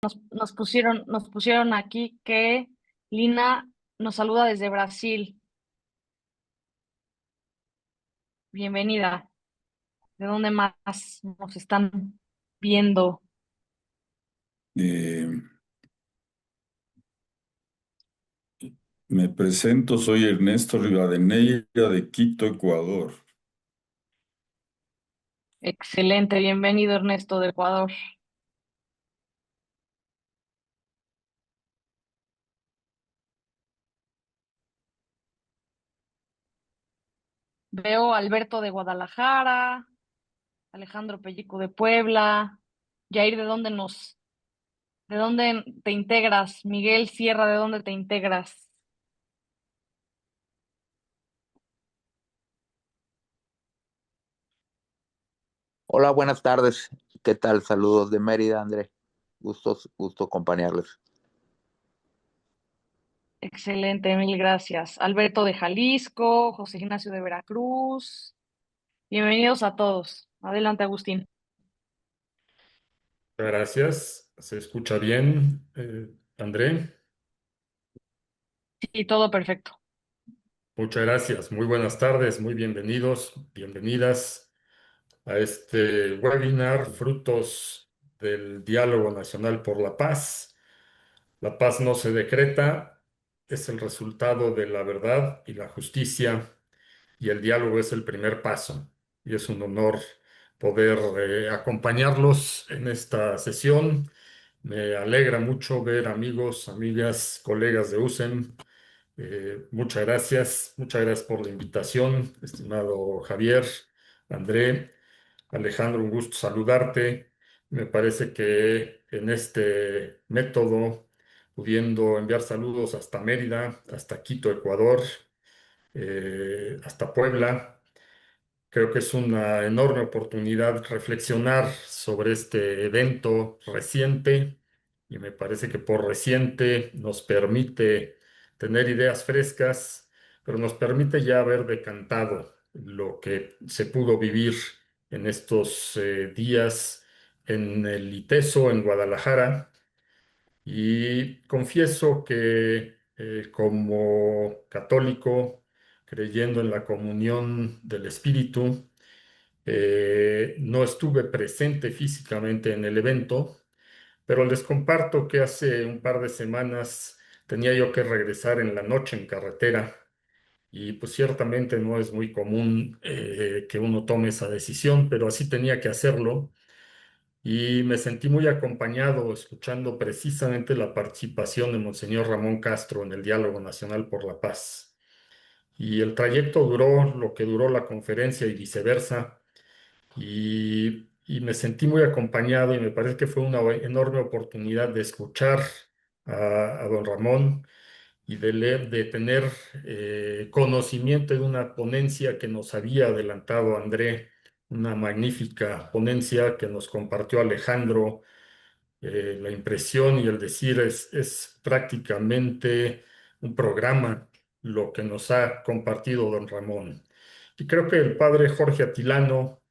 Nos pusieron aquí que Lina nos saluda desde Brasil. Bienvenida. ¿De dónde más nos están viendo? Eh, Me presento, soy Ernesto Rivadeneira de Quito, Ecuador. Excelente, bienvenido Ernesto de Ecuador. Veo a Alberto de Guadalajara, Alejandro Pellico de Puebla, Jair, de dónde te integras? Miguel Sierra, ¿de dónde te integras? Hola, buenas tardes. ¿Qué tal? Saludos de Mérida, André. Gusto acompañarles. Excelente, mil gracias. Alberto de Jalisco, José Ignacio de Veracruz. Bienvenidos a todos. Adelante, Agustín. Gracias. ¿Se escucha bien, André? Sí, todo perfecto. Muchas gracias. Muy buenas tardes, muy bienvenidos, bienvenidas a este webinar, Frutos del Diálogo Nacional por la Paz. La paz no se decreta, es el resultado de la verdad y la justicia, y el diálogo es el primer paso. Y es un honor poder acompañarlos en esta sesión. Me alegra mucho ver amigos, amigas, colegas de USEM. Muchas gracias por la invitación, estimado Javier, André, Alejandro, un gusto saludarte. Me parece que en este método, pudiendo enviar saludos hasta Mérida, hasta Quito, Ecuador, hasta Puebla. Creo que es una enorme oportunidad reflexionar sobre este evento reciente, y me parece que por reciente nos permite tener ideas frescas, pero nos permite ya haber decantado lo que se pudo vivir en estos días en el ITESO, en Guadalajara. Y confieso que como católico, creyendo en la comunión del Espíritu, no estuve presente físicamente en el evento, pero les comparto que hace un par de semanas tenía yo que regresar en la noche en carretera, y pues ciertamente no es muy común que uno tome esa decisión, pero así tenía que hacerlo. Y me sentí muy acompañado escuchando precisamente la participación de Monseñor Ramón Castro en el Diálogo Nacional por la Paz. Y el trayecto duró lo que duró la conferencia y viceversa. Y me sentí muy acompañado, y me parece que fue una enorme oportunidad de escuchar a don Ramón y de leer, de tener conocimiento de una ponencia que nos había adelantado André, una magnífica ponencia que nos compartió Alejandro. La impresión y el decir es prácticamente un programa lo que nos ha compartido don Ramón. Y creo que el padre Jorge Atilano,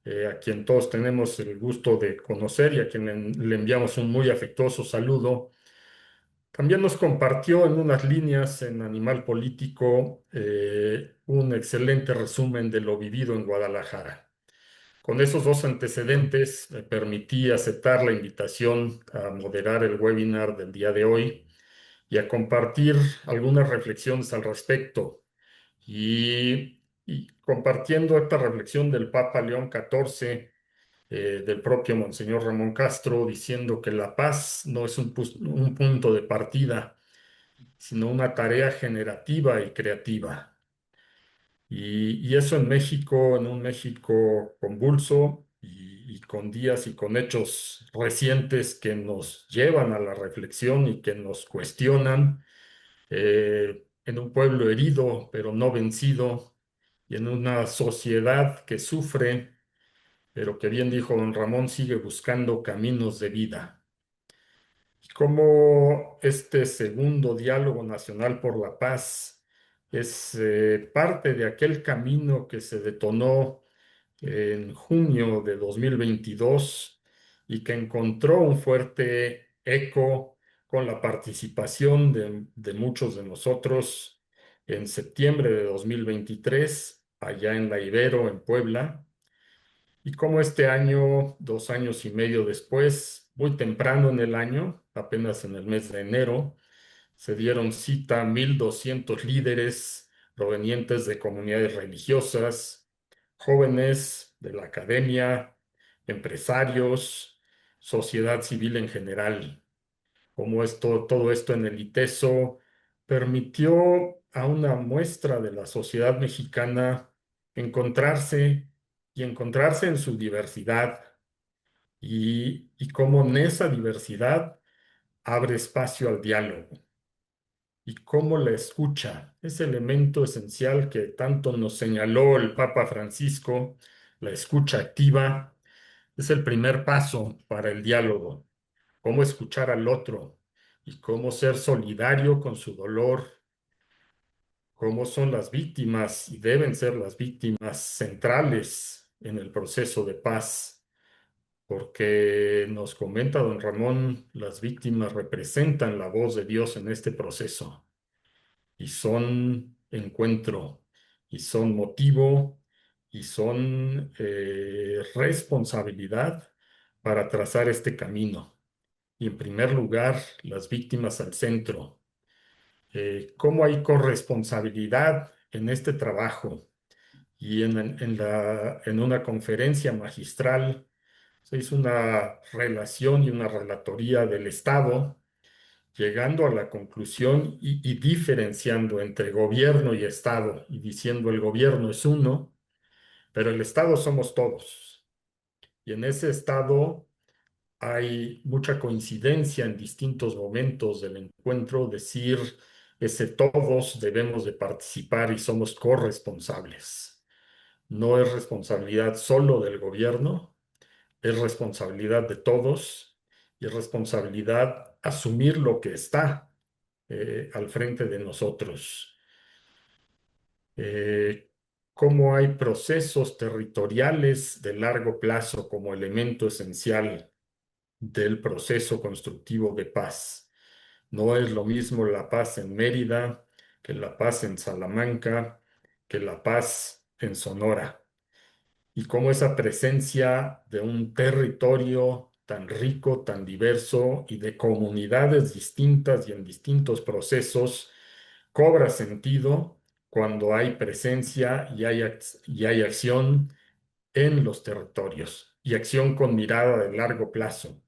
a quien todos tenemos el gusto de conocer y a quien le enviamos un muy afectuoso saludo, también nos compartió en unas líneas en Animal Político un excelente resumen de lo vivido en Guadalajara. Con esos dos antecedentes, me permití aceptar la invitación a moderar el webinar del día de hoy y a compartir algunas reflexiones al respecto. Y compartiendo esta reflexión del Papa León XIV, del propio Monseñor Ramón Castro, diciendo que la paz no es un punto de partida, sino una tarea generativa y creativa. Y eso en México, en un México convulso y con días y con hechos recientes que nos llevan a la reflexión y que nos cuestionan, en un pueblo herido pero no vencido, y en una sociedad que sufre, pero que bien dijo don Ramón, sigue buscando caminos de vida. Y cómo este segundo diálogo nacional por la paz es parte de aquel camino que se detonó en junio de 2022 y que encontró un fuerte eco con la participación de muchos de nosotros en septiembre de 2023, allá en la Ibero, en Puebla, y como este año, 2 años y medio después, muy temprano en el año, apenas en el mes de enero, se dieron cita 1,200 líderes provenientes de comunidades religiosas, jóvenes de la academia, empresarios, sociedad civil en general. Como esto, todo esto en el ITESO permitió a una muestra de la sociedad mexicana encontrarse y encontrarse en su diversidad y cómo en esa diversidad abre espacio al diálogo y cómo la escucha, ese elemento esencial que tanto nos señaló el Papa Francisco, la escucha activa, es el primer paso para el diálogo, cómo escuchar al otro y cómo ser solidario con su dolor, cómo son las víctimas y deben ser las víctimas centrales en el proceso de paz, porque nos comenta don Ramón, las víctimas representan la voz de Dios en este proceso y son encuentro y son motivo y son responsabilidad para trazar este camino. Y en primer lugar, las víctimas al centro. ¿Cómo hay corresponsabilidad en este trabajo? Y en una conferencia magistral se hizo una relación y una relatoría del Estado, llegando a la conclusión y diferenciando entre gobierno y Estado, y diciendo el gobierno es uno, pero el Estado somos todos. Y en ese Estado hay mucha coincidencia en distintos momentos del encuentro, decir, ese todos debemos de participar y somos corresponsables. No es responsabilidad solo del gobierno, es responsabilidad de todos y es responsabilidad asumir lo que está al frente de nosotros. Eh, Cómo hay procesos territoriales de largo plazo como elemento esencial del proceso constructivo de paz. No es lo mismo la paz en Mérida que la paz en Salamanca, que la paz en Sonora. Y cómo esa presencia de un territorio tan rico, tan diverso y de comunidades distintas y en distintos procesos cobra sentido cuando hay presencia y hay acción en los territorios y acción con mirada de largo plazo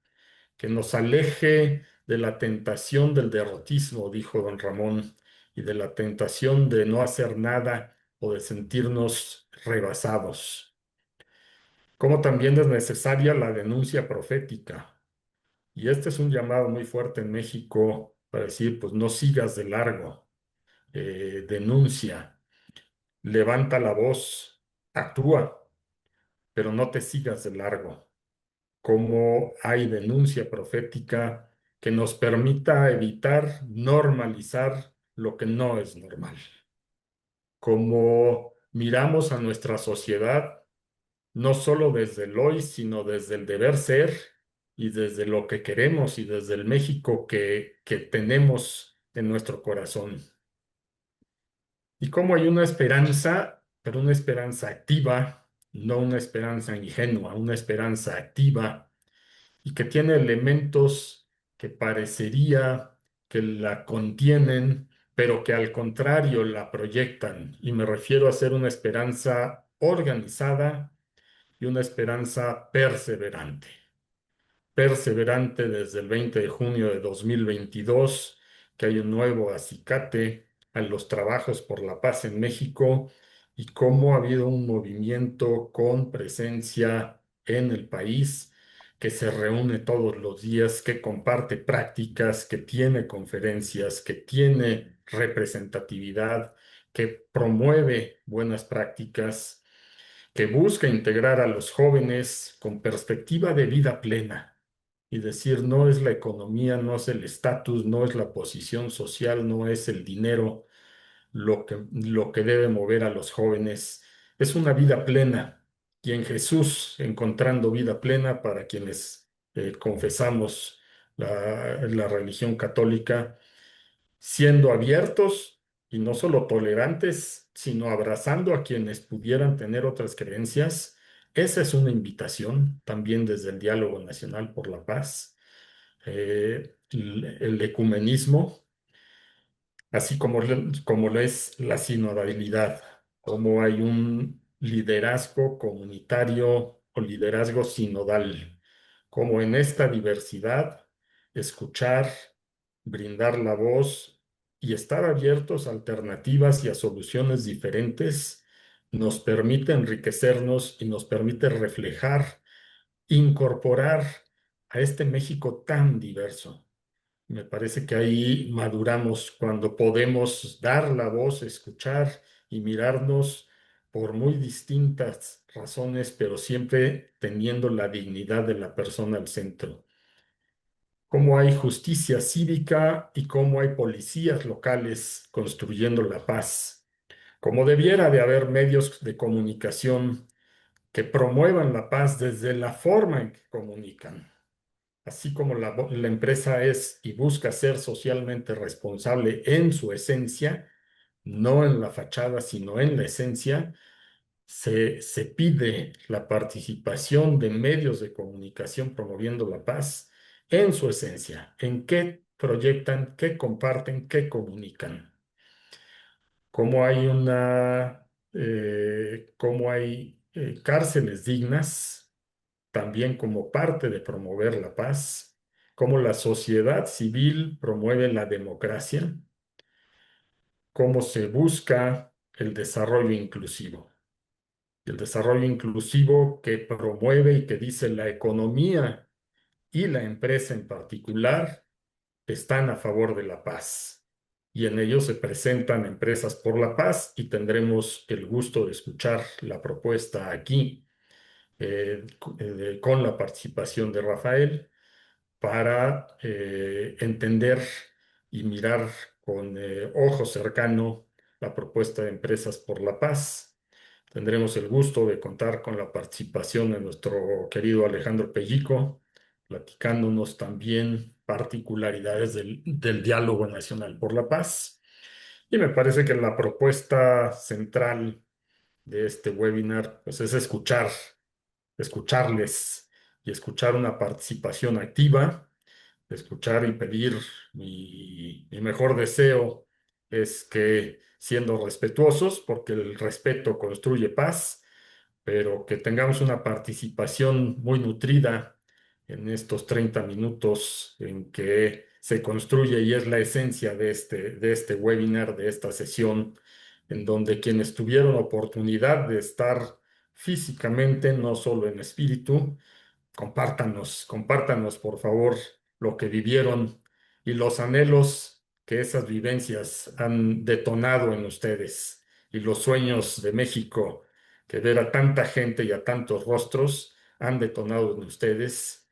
que nos aleje de la tentación del derrotismo, dijo don Ramón, y de la tentación de no hacer nada o de sentirnos rebasados. Como también es necesaria la denuncia profética. Y este es un llamado muy fuerte en México para decir, pues no sigas de largo, denuncia, levanta la voz, actúa, pero no te sigas de largo. Cómo hay denuncia profética que nos permita evitar normalizar lo que no es normal. Cómo miramos a nuestra sociedad no solo desde el hoy, sino desde el deber ser y desde lo que queremos y desde el México que tenemos en nuestro corazón. Y cómo hay una esperanza, pero una esperanza activa, no una esperanza ingenua, una esperanza activa y que tiene elementos que parecería que la contienen, pero que al contrario la proyectan. Y me refiero a ser una esperanza organizada y una esperanza perseverante. Perseverante desde el 20 de junio de 2022, que hay un nuevo acicate a los trabajos por la paz en México y cómo ha habido un movimiento con presencia en el país que se reúne todos los días, que comparte prácticas, que tiene conferencias, que tiene representatividad, que promueve buenas prácticas, que busca integrar a los jóvenes con perspectiva de vida plena y decir, no es la economía, no es el estatus, no es la posición social, no es el dinero lo que debe mover a los jóvenes, es una vida plena. Y en Jesús encontrando vida plena para quienes confesamos la religión católica, siendo abiertos y no solo tolerantes, sino abrazando a quienes pudieran tener otras creencias. Esa es una invitación también desde el Diálogo Nacional por la Paz. El ecumenismo, así como lo es la sinodalidad, como hay un liderazgo comunitario o liderazgo sinodal, como en esta diversidad, escuchar, brindar la voz y estar abiertos a alternativas y a soluciones diferentes nos permite enriquecernos y nos permite reflejar, incorporar a este México tan diverso. Me parece que ahí maduramos cuando podemos dar la voz, escuchar y mirarnos por muy distintas razones, pero siempre teniendo la dignidad de la persona al centro. Cómo hay justicia cívica y cómo hay policías locales construyendo la paz. Como debiera de haber medios de comunicación que promuevan la paz desde la forma en que comunican. Así como la empresa es y busca ser socialmente responsable en su esencia, no en la fachada, sino en la esencia, se pide la participación de medios de comunicación promoviendo la paz en su esencia, en qué proyectan, qué comparten, qué comunican. Cómo hay cárceles dignas también como parte de promover la paz, cómo la sociedad civil promueve la democracia, cómo se busca el desarrollo inclusivo. El desarrollo inclusivo que promueve y que dice la economía y la empresa en particular están a favor de la paz. Y en ello se presentan empresas por la paz y tendremos el gusto de escuchar la propuesta aquí con la participación de Rafael para entender y mirar con ojo cercano la propuesta de Empresas por la Paz. Tendremos el gusto de contar con la participación de nuestro querido Alejandro Pellico, platicándonos también particularidades del Diálogo Nacional por la Paz. Y me parece que la propuesta central de este webinar pues, es escucharles y escuchar una participación activa, escuchar y pedir. Mi mejor deseo es que siendo respetuosos, porque el respeto construye paz, pero que tengamos una participación muy nutrida en estos 30 minutos en que se construye y es la esencia de este webinar, de esta sesión, en donde quienes tuvieron oportunidad de estar físicamente, no solo en espíritu, compártanos por favor lo que vivieron y los anhelos que esas vivencias han detonado en ustedes y los sueños de México que ver a tanta gente y a tantos rostros han detonado en ustedes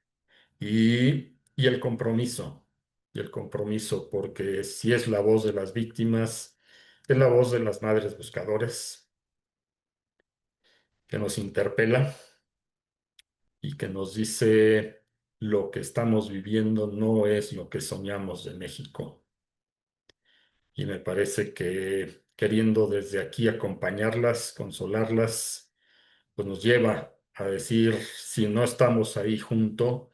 y el compromiso, porque si es la voz de las víctimas, es la voz de las madres buscadoras que nos interpela y que nos dice lo que estamos viviendo no es lo que soñamos de México. Y me parece que queriendo desde aquí acompañarlas, consolarlas, pues nos lleva a decir, si no estamos ahí junto,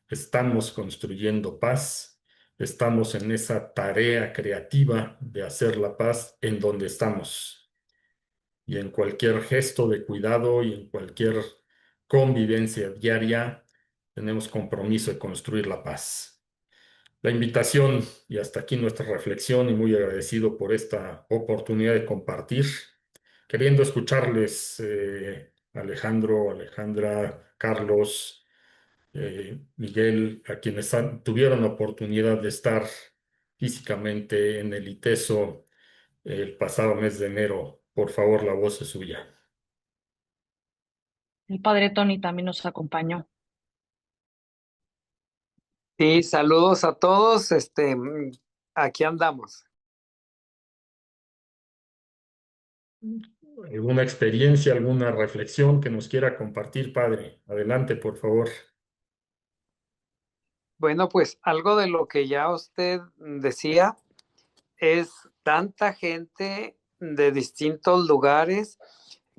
estamos construyendo paz, estamos en esa tarea creativa de hacer la paz en donde estamos. Y en cualquier gesto de cuidado y en cualquier convivencia diaria, tenemos compromiso de construir la paz. La invitación y hasta aquí nuestra reflexión y muy agradecido por esta oportunidad de compartir, queriendo escucharles, Alejandro, Alejandra, Carlos, Miguel, a quienes tuvieron oportunidad de estar físicamente en el ITESO el pasado mes de enero. Por favor, la voz es suya. El padre Tony también nos acompañó. Sí, saludos a todos. Aquí andamos. ¿Alguna experiencia, alguna reflexión que nos quiera compartir, padre? Adelante, por favor. Bueno, pues algo de lo que ya usted decía es tanta gente de distintos lugares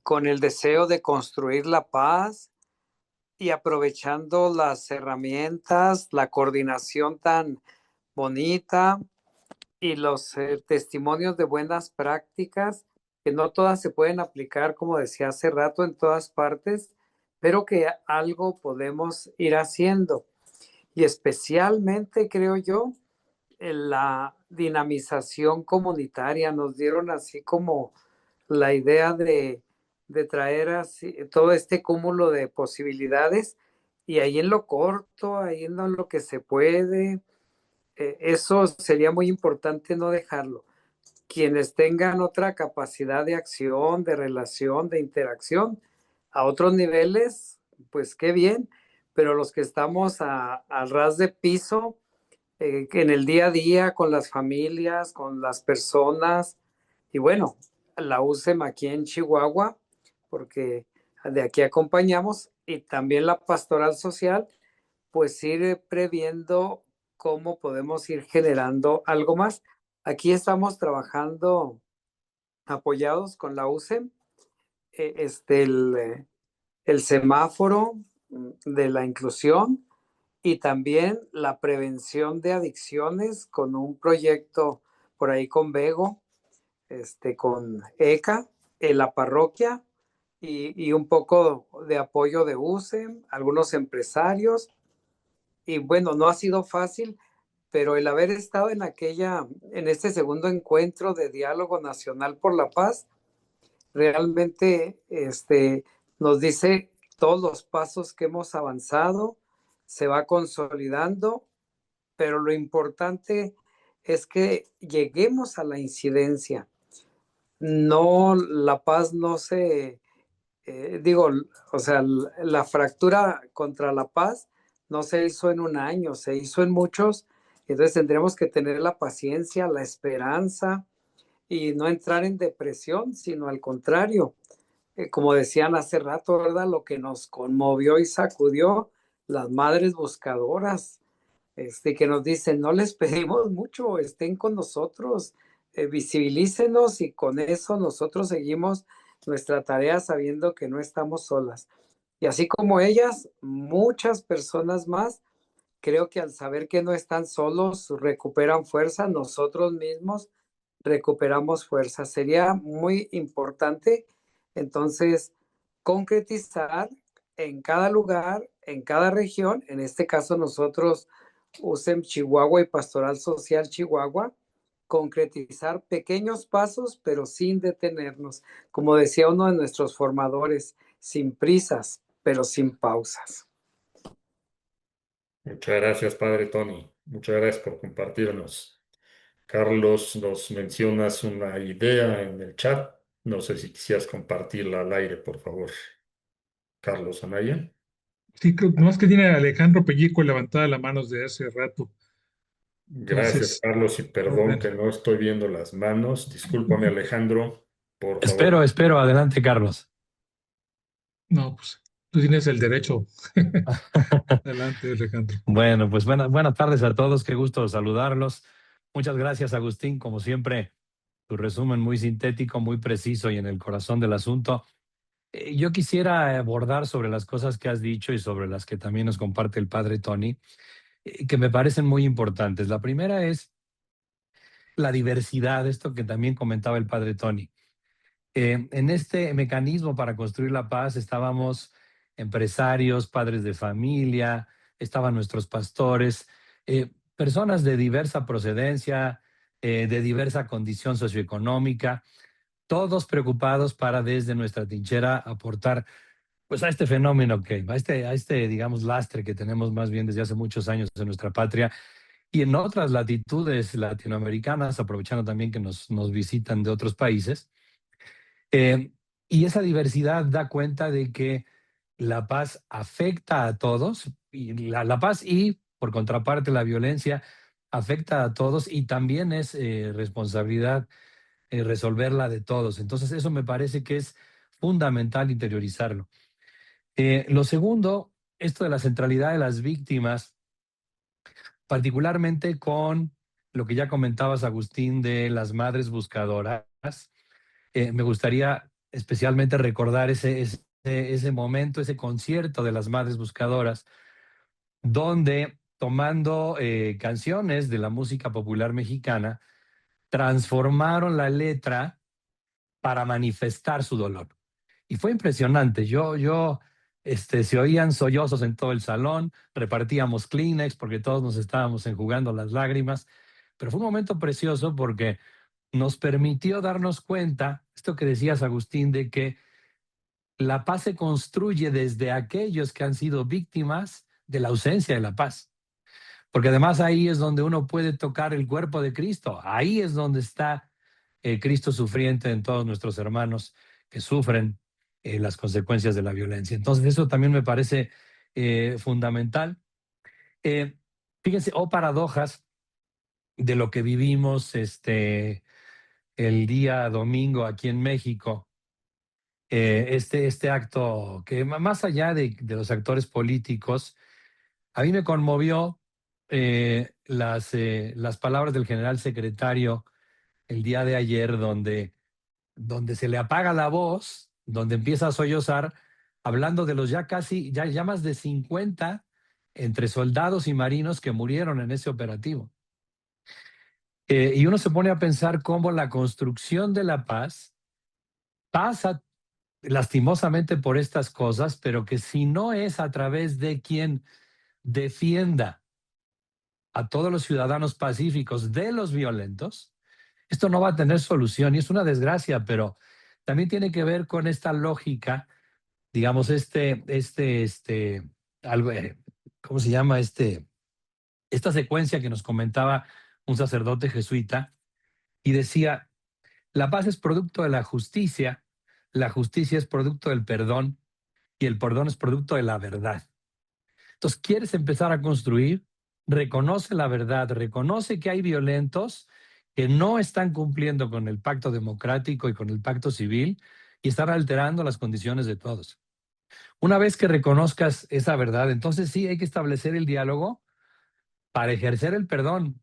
con el deseo de construir la paz y aprovechando las herramientas, la coordinación tan bonita y los testimonios de buenas prácticas, que no todas se pueden aplicar, como decía hace rato, en todas partes, pero que algo podemos ir haciendo. Y especialmente, creo yo, en la dinamización comunitaria. Nos dieron así como la idea de traer así todo este cúmulo de posibilidades y ahí en lo corto, ahí en lo que se puede, eso sería muy importante no dejarlo. Quienes tengan otra capacidad de acción, de relación, de interacción a otros niveles, pues qué bien, pero los que estamos a ras de piso, en el día a día con las familias, con las personas, y bueno, la USEM aquí en Chihuahua, porque de aquí acompañamos, y también la pastoral social, pues ir previendo cómo podemos ir generando algo más. Aquí estamos trabajando apoyados con la USEM, el semáforo de la inclusión y también la prevención de adicciones con un proyecto por ahí con Bego, con ECA, en la parroquia y un poco de apoyo de USEM, algunos empresarios. Y bueno, no ha sido fácil, pero el haber estado en este segundo encuentro de diálogo nacional por la paz, realmente nos dice todos los pasos que hemos avanzado, se va consolidando, pero lo importante es que lleguemos a la incidencia. No, la paz no se, digo, o sea, la fractura contra la paz no se hizo en un año, se hizo en muchos. Entonces tendremos que tener la paciencia, la esperanza y no entrar en depresión, sino al contrario, como decían hace rato, ¿verdad? Lo que nos conmovió y sacudió, las madres buscadoras, que nos dicen, no les pedimos mucho, estén con nosotros, visibilícenos y con eso nosotros seguimos nuestra tarea sabiendo que no estamos solas. Y así como ellas, muchas personas más, creo que al saber que no están solos, recuperan fuerza, nosotros mismos recuperamos fuerza. Sería muy importante entonces concretizar en cada lugar, en cada región, en este caso nosotros USEM Chihuahua y Pastoral Social Chihuahua, concretizar pequeños pasos, pero sin detenernos. Como decía uno de nuestros formadores, sin prisas, pero sin pausas. Muchas gracias, Padre Tony. Muchas gracias por compartirnos. Carlos, nos mencionas una idea en el chat. No sé si quisieras compartirla al aire, por favor. Carlos Anaya. Sí, nomás que tiene a Alejandro Pellico levantada la mano desde hace rato. Gracias, Entonces, Carlos, y perdón bueno, que no estoy viendo las manos. Discúlpame, Alejandro, por favor. Espero, adelante, Carlos. no, pues tú tienes el derecho. Adelante, Alejandro. Bueno, pues buenas tardes a todos, qué gusto saludarlos. Muchas gracias, Agustín, como siempre, tu resumen muy sintético, muy preciso y en el corazón del asunto. Yo quisiera abordar sobre las cosas que has dicho y sobre las que también nos comparte el padre Tony, que me parecen muy importantes. La primera es la diversidad, esto que también comentaba el padre Tony. En este mecanismo para construir la paz estábamos empresarios, padres de familia, estaban nuestros pastores, personas de diversa procedencia, de diversa condición socioeconómica, todos preocupados para desde nuestra trinchera aportar pues a este fenómeno a este, digamos, lastre que tenemos más bien desde hace muchos años en nuestra patria y en otras latitudes latinoamericanas, aprovechando también que nos visitan de otros países. Eh, y esa diversidad da cuenta de que la paz afecta a todos, y la paz y, por contraparte, la violencia afecta a todos y también es responsabilidad resolverla de todos. Entonces, eso me parece que es fundamental interiorizarlo. Lo segundo, esto de la centralidad de las víctimas, particularmente con lo que ya comentabas, Agustín, de las madres buscadoras. Me gustaría especialmente recordar ese momento, ese concierto de las madres buscadoras, donde tomando canciones de la música popular mexicana, transformaron la letra para manifestar su dolor. Y fue impresionante. Se oían sollozos en todo el salón, repartíamos Kleenex porque todos nos estábamos enjugando las lágrimas, pero fue un momento precioso porque nos permitió darnos cuenta, esto que decías, Agustín, de que la paz se construye desde aquellos que han sido víctimas de la ausencia de la paz. Porque además ahí es donde uno puede tocar el cuerpo de Cristo. Ahí es donde está Cristo sufriente en todos nuestros hermanos que sufren las consecuencias de la violencia. Entonces eso también me parece fundamental. Fíjense, paradojas de lo que vivimos el día domingo aquí en México. Este acto que más allá de los actores políticos, a mí me conmovió las palabras del general secretario el día de ayer, donde se le apaga la voz, donde empieza a sollozar, hablando de los ya más de 50 entre soldados y marinos que murieron en ese operativo. Y uno se pone a pensar cómo la construcción de la paz pasa lastimosamente por estas cosas, pero que si no es a través de quien defienda a todos los ciudadanos pacíficos de los violentos, esto no va a tener solución y es una desgracia, pero también tiene que ver con esta lógica, digamos, ¿cómo se llama? Esta secuencia que nos comentaba un sacerdote jesuita y decía, la paz es producto de la justicia es producto del perdón y el perdón es producto de la verdad. Entonces, ¿quieres empezar a construir? Reconoce la verdad, reconoce que hay violentos que no están cumpliendo con el pacto democrático y con el pacto civil y están alterando las condiciones de todos. Una vez que reconozcas esa verdad, entonces sí hay que establecer el diálogo para ejercer el perdón.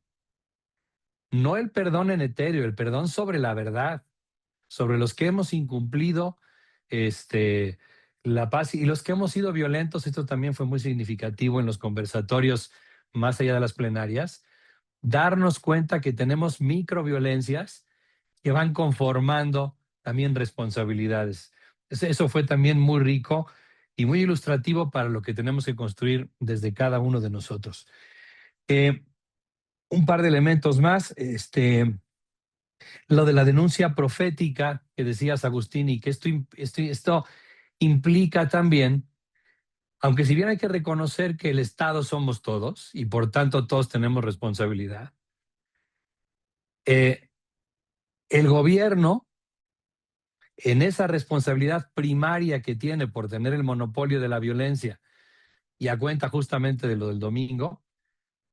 No el perdón en etéreo, el perdón sobre la verdad, sobre los que hemos incumplido la paz y los que hemos sido violentos. Esto también fue muy significativo en los conversatorios más allá de las plenarias, darnos cuenta que tenemos microviolencias que van conformando también responsabilidades. Eso fue también muy rico y muy ilustrativo para lo que tenemos que construir desde cada uno de nosotros. Un par de elementos más, lo de la denuncia profética que decías, Agustín, y que esto implica también, aunque si bien hay que reconocer que el Estado somos todos y por tanto todos tenemos responsabilidad, el gobierno, en esa responsabilidad primaria que tiene por tener el monopolio de la violencia y a cuenta justamente de lo del domingo,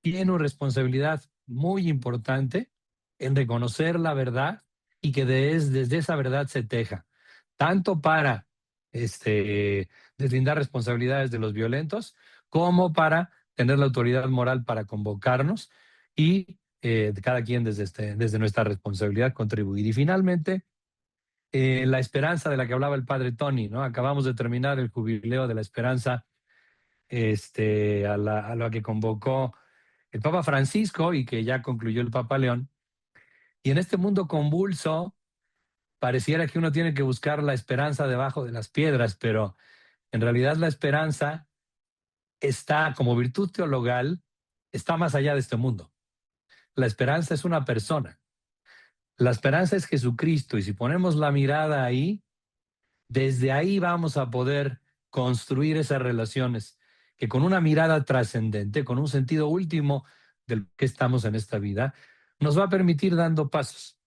tiene una responsabilidad muy importante en reconocer la verdad y que desde esa verdad se teja, tanto para deslindar responsabilidades de los violentos, como para tener la autoridad moral para convocarnos y cada quien desde nuestra responsabilidad contribuir. Y finalmente, la esperanza de la que hablaba el padre Tony, ¿no? Acabamos de terminar el jubileo de la esperanza a la que convocó el Papa Francisco y que ya concluyó el Papa León. Y en este mundo convulso, pareciera que uno tiene que buscar la esperanza debajo de las piedras, pero en realidad la esperanza está, como virtud teologal, está más allá de este mundo. La esperanza es una persona. La esperanza es Jesucristo y si ponemos la mirada ahí, desde ahí vamos a poder construir esas relaciones que con una mirada trascendente, con un sentido último del que estamos en esta vida, nos va a permitir dando pasos,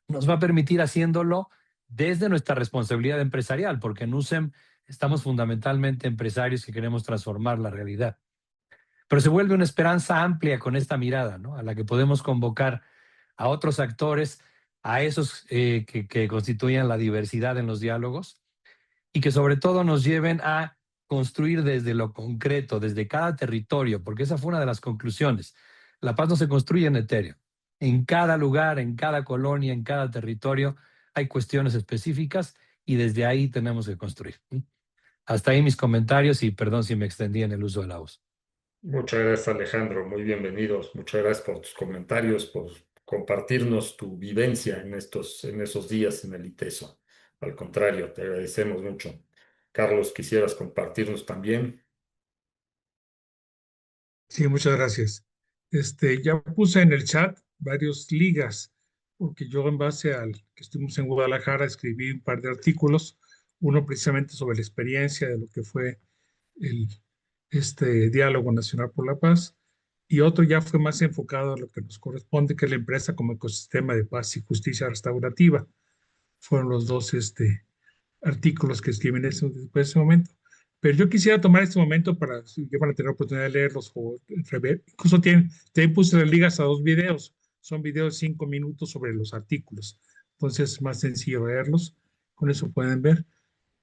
nos va a permitir haciéndolo desde nuestra responsabilidad empresarial, porque en USEM estamos fundamentalmente empresarios que queremos transformar la realidad. Pero se vuelve una esperanza amplia con esta mirada, ¿no? A la que podemos convocar a otros actores, a esos que constituyen la diversidad en los diálogos, y que sobre todo nos lleven a construir desde lo concreto, desde cada territorio, porque esa fue una de las conclusiones. La paz no se construye en etéreo. En cada lugar, en cada colonia, en cada territorio hay cuestiones específicas y desde ahí tenemos que construir. Hasta ahí mis comentarios y perdón si me extendí en el uso de la voz. Muchas gracias, Alejandro. Muy bienvenidos. Muchas gracias por tus comentarios, por compartirnos tu vivencia en esos días en el ITESO. Al contrario, te agradecemos mucho. Carlos, ¿quisieras compartirnos también? Sí, muchas gracias. Ya puse en el chat varios ligas, porque yo en base al que estuvimos en Guadalajara escribí un par de artículos, uno precisamente sobre la experiencia de lo que fue el, Diálogo Nacional por la Paz, y otro ya fue más enfocado a lo que nos corresponde, que es la empresa como ecosistema de paz y justicia restaurativa. Fueron los dos artículos que escribí después de ese momento. Pero yo quisiera tomar este momento para, si ya van a tener oportunidad de leerlos o rever. Incluso también puse las ligas a 2 videos. Son videos de 5 minutos sobre los artículos. Entonces es más sencillo leerlos. Con eso pueden ver.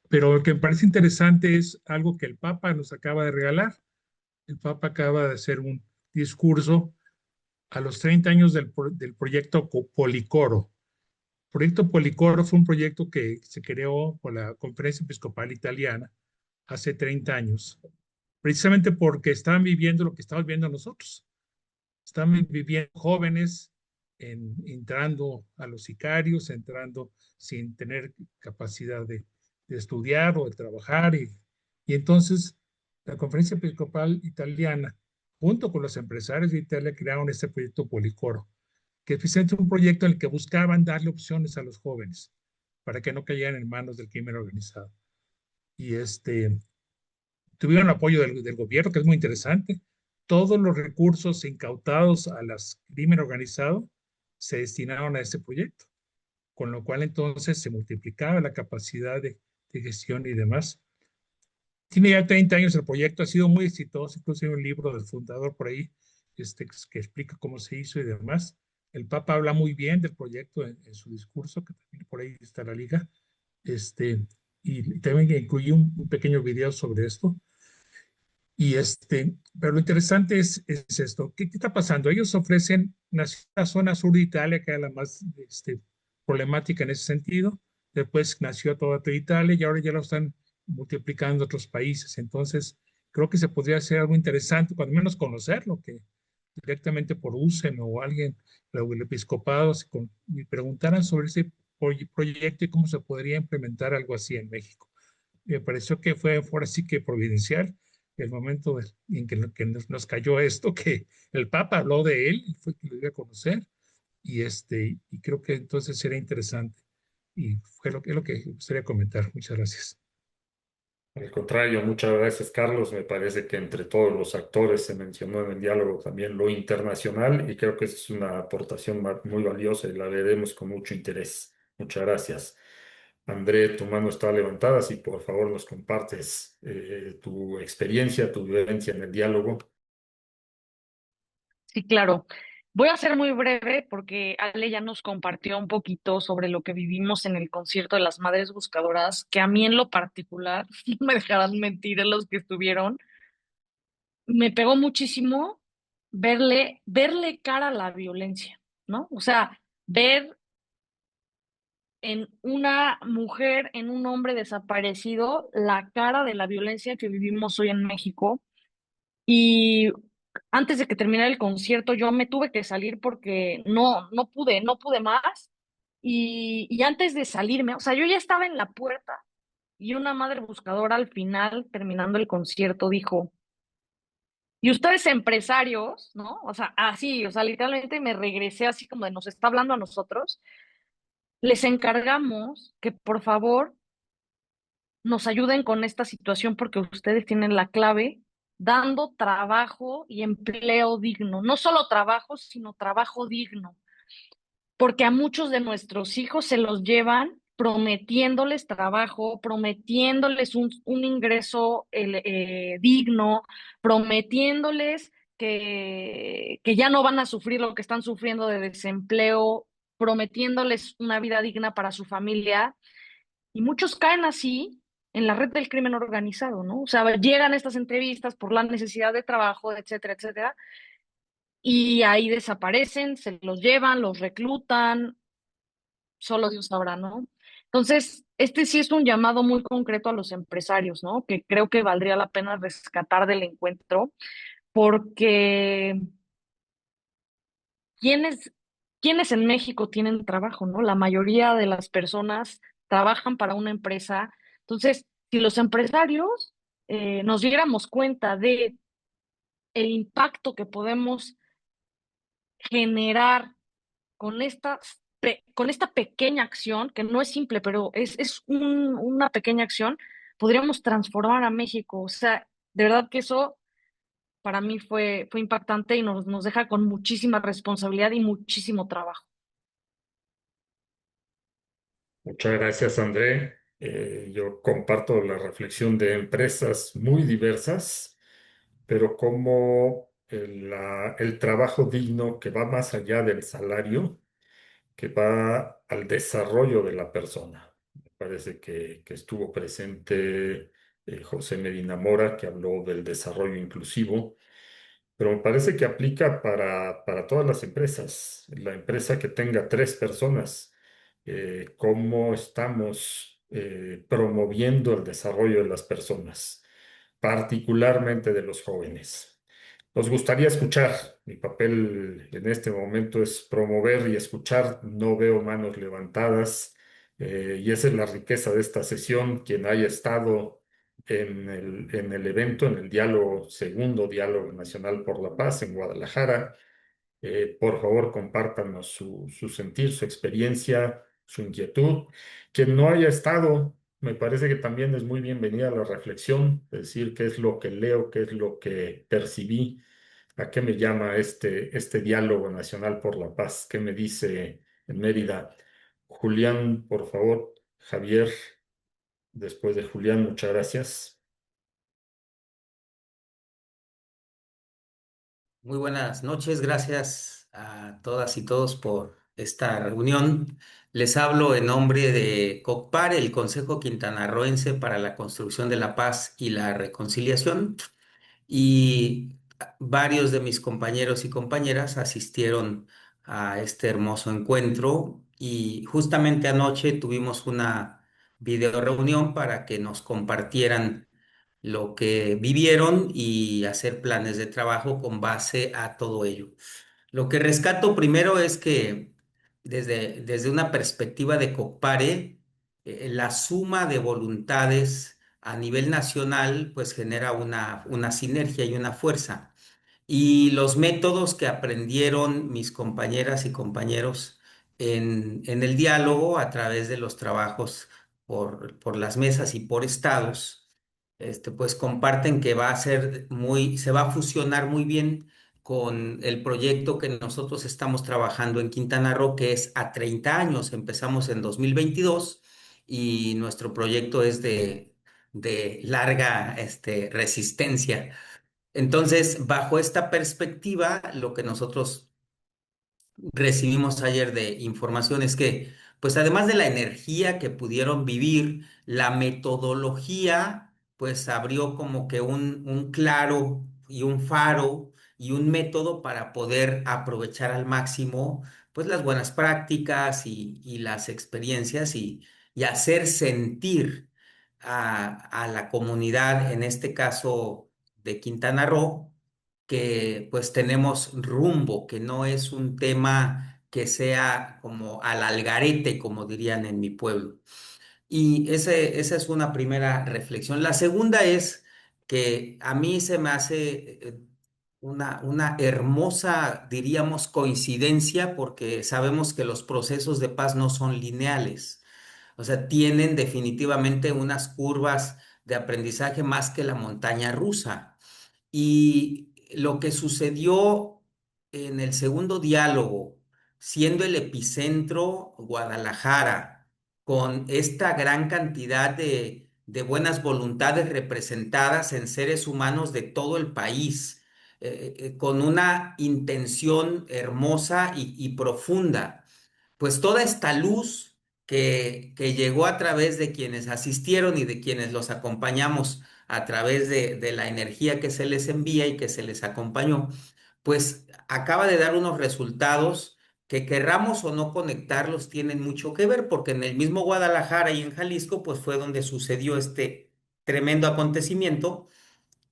Pero lo que me parece interesante es algo que el Papa nos acaba de regalar. El Papa acaba de hacer un discurso a los 30 años del proyecto Policoro. El proyecto Policoro fue un proyecto que se creó por la Conferencia Episcopal Italiana hace 30 años, precisamente porque estaban viviendo lo que estamos viendo nosotros. Estaban viviendo jóvenes entrando a los sicarios, entrando sin tener capacidad de estudiar o de trabajar. Y entonces la Conferencia Episcopal Italiana, junto con los empresarios de Italia, crearon este proyecto Policoro, que es precisamente un proyecto en el que buscaban darle opciones a los jóvenes para que no cayeran en manos del crimen organizado. Y tuvieron apoyo del gobierno, que es muy interesante. Todos los recursos incautados a las crimen organizado se destinaron a este proyecto, con lo cual entonces se multiplicaba la capacidad de gestión y demás. Tiene ya 30 años el proyecto, ha sido muy exitoso, incluso hay un libro del fundador por ahí que explica cómo se hizo y demás. El Papa habla muy bien del proyecto en su discurso, que también por ahí está la liga, y también incluye un pequeño video sobre esto. Pero lo interesante es esto. ¿Qué está pasando? Ellos ofrecen la zona sur de Italia, que era la más problemática en ese sentido. Después nació toda Italia y ahora ya lo están multiplicando en otros países. Entonces, creo que se podría hacer algo interesante, cuando menos conocerlo, que directamente por USEM o alguien, el episcopado, me preguntaran sobre ese proyecto y cómo se podría implementar algo así en México. Me pareció que fue así que providencial el momento en que nos cayó esto, que el Papa habló de él, fue que lo iba a conocer, y creo que entonces sería interesante. Y fue es lo que me gustaría comentar. Muchas gracias. Al contrario, muchas gracias, Carlos. Me parece que entre todos los actores se mencionó en el diálogo también lo internacional y creo que es una aportación muy valiosa y la veremos con mucho interés. Muchas gracias. André, tu mano está levantada, si por favor nos compartes tu experiencia, tu vivencia en el diálogo. Sí, claro. Voy a ser muy breve porque Ale ya nos compartió un poquito sobre lo que vivimos en el concierto de las Madres Buscadoras, que a mí en lo particular, no me dejarán mentir en los que estuvieron, me pegó muchísimo verle cara a la violencia, ¿no? O sea, ver en una mujer, en un hombre desaparecido, la cara de la violencia que vivimos hoy en México. Y antes de que terminara el concierto, yo me tuve que salir porque no pude más. Y antes de salirme, o sea, yo ya estaba en la puerta y una madre buscadora al final, terminando el concierto, dijo, y ustedes empresarios, ¿no? O sea, así, o sea, literalmente me regresé así como de nos está hablando a nosotros, les encargamos que por favor nos ayuden con esta situación porque ustedes tienen la clave dando trabajo y empleo digno. No solo trabajo, sino trabajo digno. Porque a muchos de nuestros hijos se los llevan prometiéndoles trabajo, prometiéndoles un ingreso digno, prometiéndoles que ya no van a sufrir lo que están sufriendo de desempleo, prometiéndoles una vida digna para su familia. Y muchos caen así en la red del crimen organizado, ¿no? O sea, llegan estas entrevistas por la necesidad de trabajo, etcétera, etcétera, y ahí desaparecen, se los llevan, los reclutan, solo Dios sabrá, ¿no? Entonces, este sí es un llamado muy concreto a los empresarios, ¿no? Que creo que valdría la pena rescatar del encuentro, porque ¿quiénes, quiénes en México tienen trabajo, ¿no? La mayoría de las personas trabajan para una empresa. Entonces, si los empresarios nos diéramos cuenta de el impacto que podemos generar con con esta pequeña acción, que no es simple, pero una pequeña acción, podríamos transformar a México. O sea, de verdad que eso para mí fue impactante y nos deja con muchísima responsabilidad y muchísimo trabajo. Muchas gracias, André. Yo comparto la reflexión de empresas muy diversas, pero como el trabajo digno que va más allá del salario, que va al desarrollo de la persona. Me parece que estuvo presente José Medina Mora, que habló del desarrollo inclusivo, pero me parece que aplica para todas las empresas. La empresa que tenga 3 personas, cómo estamos promoviendo el desarrollo de las personas, particularmente de los jóvenes. Nos gustaría escuchar. Mi papel en este momento es promover y escuchar. No veo manos levantadas, y esa es la riqueza de esta sesión. Quien haya estado en el evento, en el diálogo, segundo diálogo nacional por la paz en Guadalajara, por favor compártanos su sentir, su experiencia, su inquietud. Quien no haya estado, me parece que también es muy bienvenida la reflexión, es decir, qué es lo que leo, qué es lo que percibí. ¿A qué me llama este diálogo nacional por la paz? ¿Qué me dice en Mérida? Julián, por favor. Javier, después de Julián, muchas gracias. Muy buenas noches, gracias a todas y todos por esta reunión. Les hablo en nombre de COCPAR, el Consejo Quintanarroense para la Construcción de la Paz y la Reconciliación, y varios de mis compañeros y compañeras asistieron a este hermoso encuentro y justamente anoche tuvimos una video reunión para que nos compartieran lo que vivieron y hacer planes de trabajo con base a todo ello. Lo que rescato primero es que desde una perspectiva de COPARE, la suma de voluntades a nivel nacional pues genera una sinergia y una fuerza. Y los métodos que aprendieron mis compañeras y compañeros en el diálogo a través de los trabajos por las mesas y por estados, pues comparten que se va a fusionar muy bien con el proyecto que nosotros estamos trabajando en Quintana Roo, que es a 30 años. Empezamos en 2022 y nuestro proyecto es de larga, resistencia. Entonces, bajo esta perspectiva, lo que nosotros recibimos ayer de información es que, pues además de la energía que pudieron vivir, la metodología, pues abrió como que un claro y un faro y un método para poder aprovechar al máximo, pues las buenas prácticas y las experiencias y hacer sentir a la comunidad, en este caso de Quintana Roo, que pues tenemos rumbo, que no es un tema que sea como al algarete, como dirían en mi pueblo. Y esa es una primera reflexión. La segunda es que a mí se me hace una hermosa, diríamos, coincidencia, porque sabemos que los procesos de paz no son lineales. O sea, tienen definitivamente unas curvas de aprendizaje más que la montaña rusa. Y lo que sucedió en el segundo diálogo, siendo el epicentro Guadalajara, con esta gran cantidad de buenas voluntades representadas en seres humanos de todo el país, con una intención hermosa y profunda, pues toda esta luz que llegó a través de quienes asistieron y de quienes los acompañamos a través de la energía que se les envía y que se les acompañó, pues acaba de dar unos resultados que querramos o no conectarlos tienen mucho que ver, porque en el mismo Guadalajara y en Jalisco, pues fue donde sucedió este tremendo acontecimiento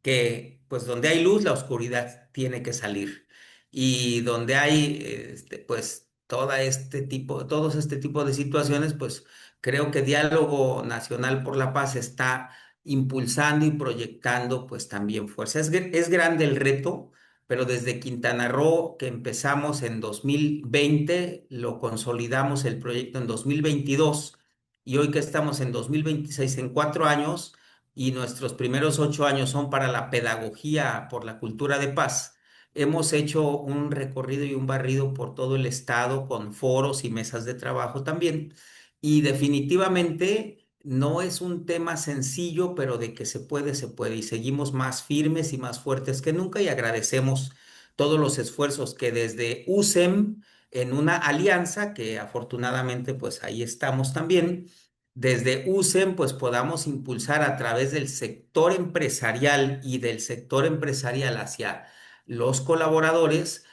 que pues donde hay luz, la oscuridad tiene que salir. Y donde hay pues todos este tipo de situaciones, pues creo que Diálogo Nacional por la Paz está impulsando y proyectando pues también fuerza. Es grande el reto, pero desde Quintana Roo, que empezamos en 2020 lo consolidamos el proyecto en 2022 y hoy que estamos en 2026 en 4 años, y nuestros primeros 8 años son para la pedagogía por la cultura de paz. Hemos hecho un recorrido y un barrido por todo el estado con foros y mesas de trabajo también. Y definitivamente no es un tema sencillo, pero de que se puede, se puede. Y seguimos más firmes y más fuertes que nunca y agradecemos todos los esfuerzos que desde USEM, en una alianza que afortunadamente pues ahí estamos también, desde USEM, pues podamos impulsar a través del sector empresarial y del sector empresarial hacia los colaboradores,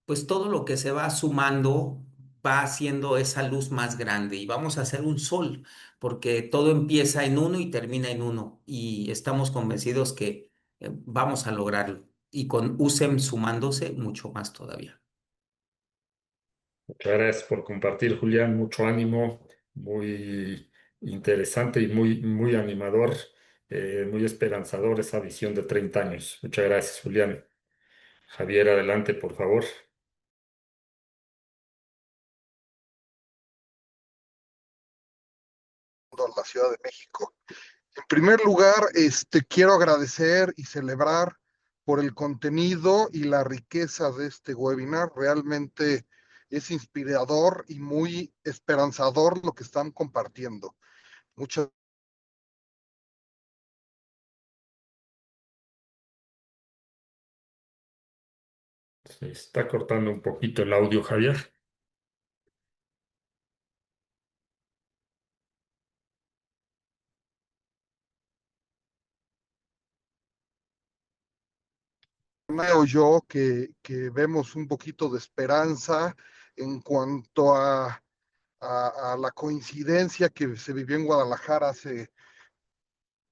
pues todo lo que se va sumando va haciendo esa luz más grande y vamos a hacer un sol, porque todo empieza en uno y termina en uno y estamos convencidos que vamos a lograrlo y con USEM sumándose mucho más todavía. Muchas gracias por compartir, Julián. Mucho ánimo, muy interesante y muy animador, muy esperanzador esa visión de 30 años. Muchas gracias, Julián. Javier, adelante, por favor. A la Ciudad de México. En primer lugar, quiero agradecer y celebrar por el contenido y la riqueza de este webinar. Realmente es inspirador y muy esperanzador lo que están compartiendo. Muchas Se está cortando un poquito el audio, Javier. creo yo que vemos un poquito de esperanza en cuanto a la coincidencia que se vivió en Guadalajara hace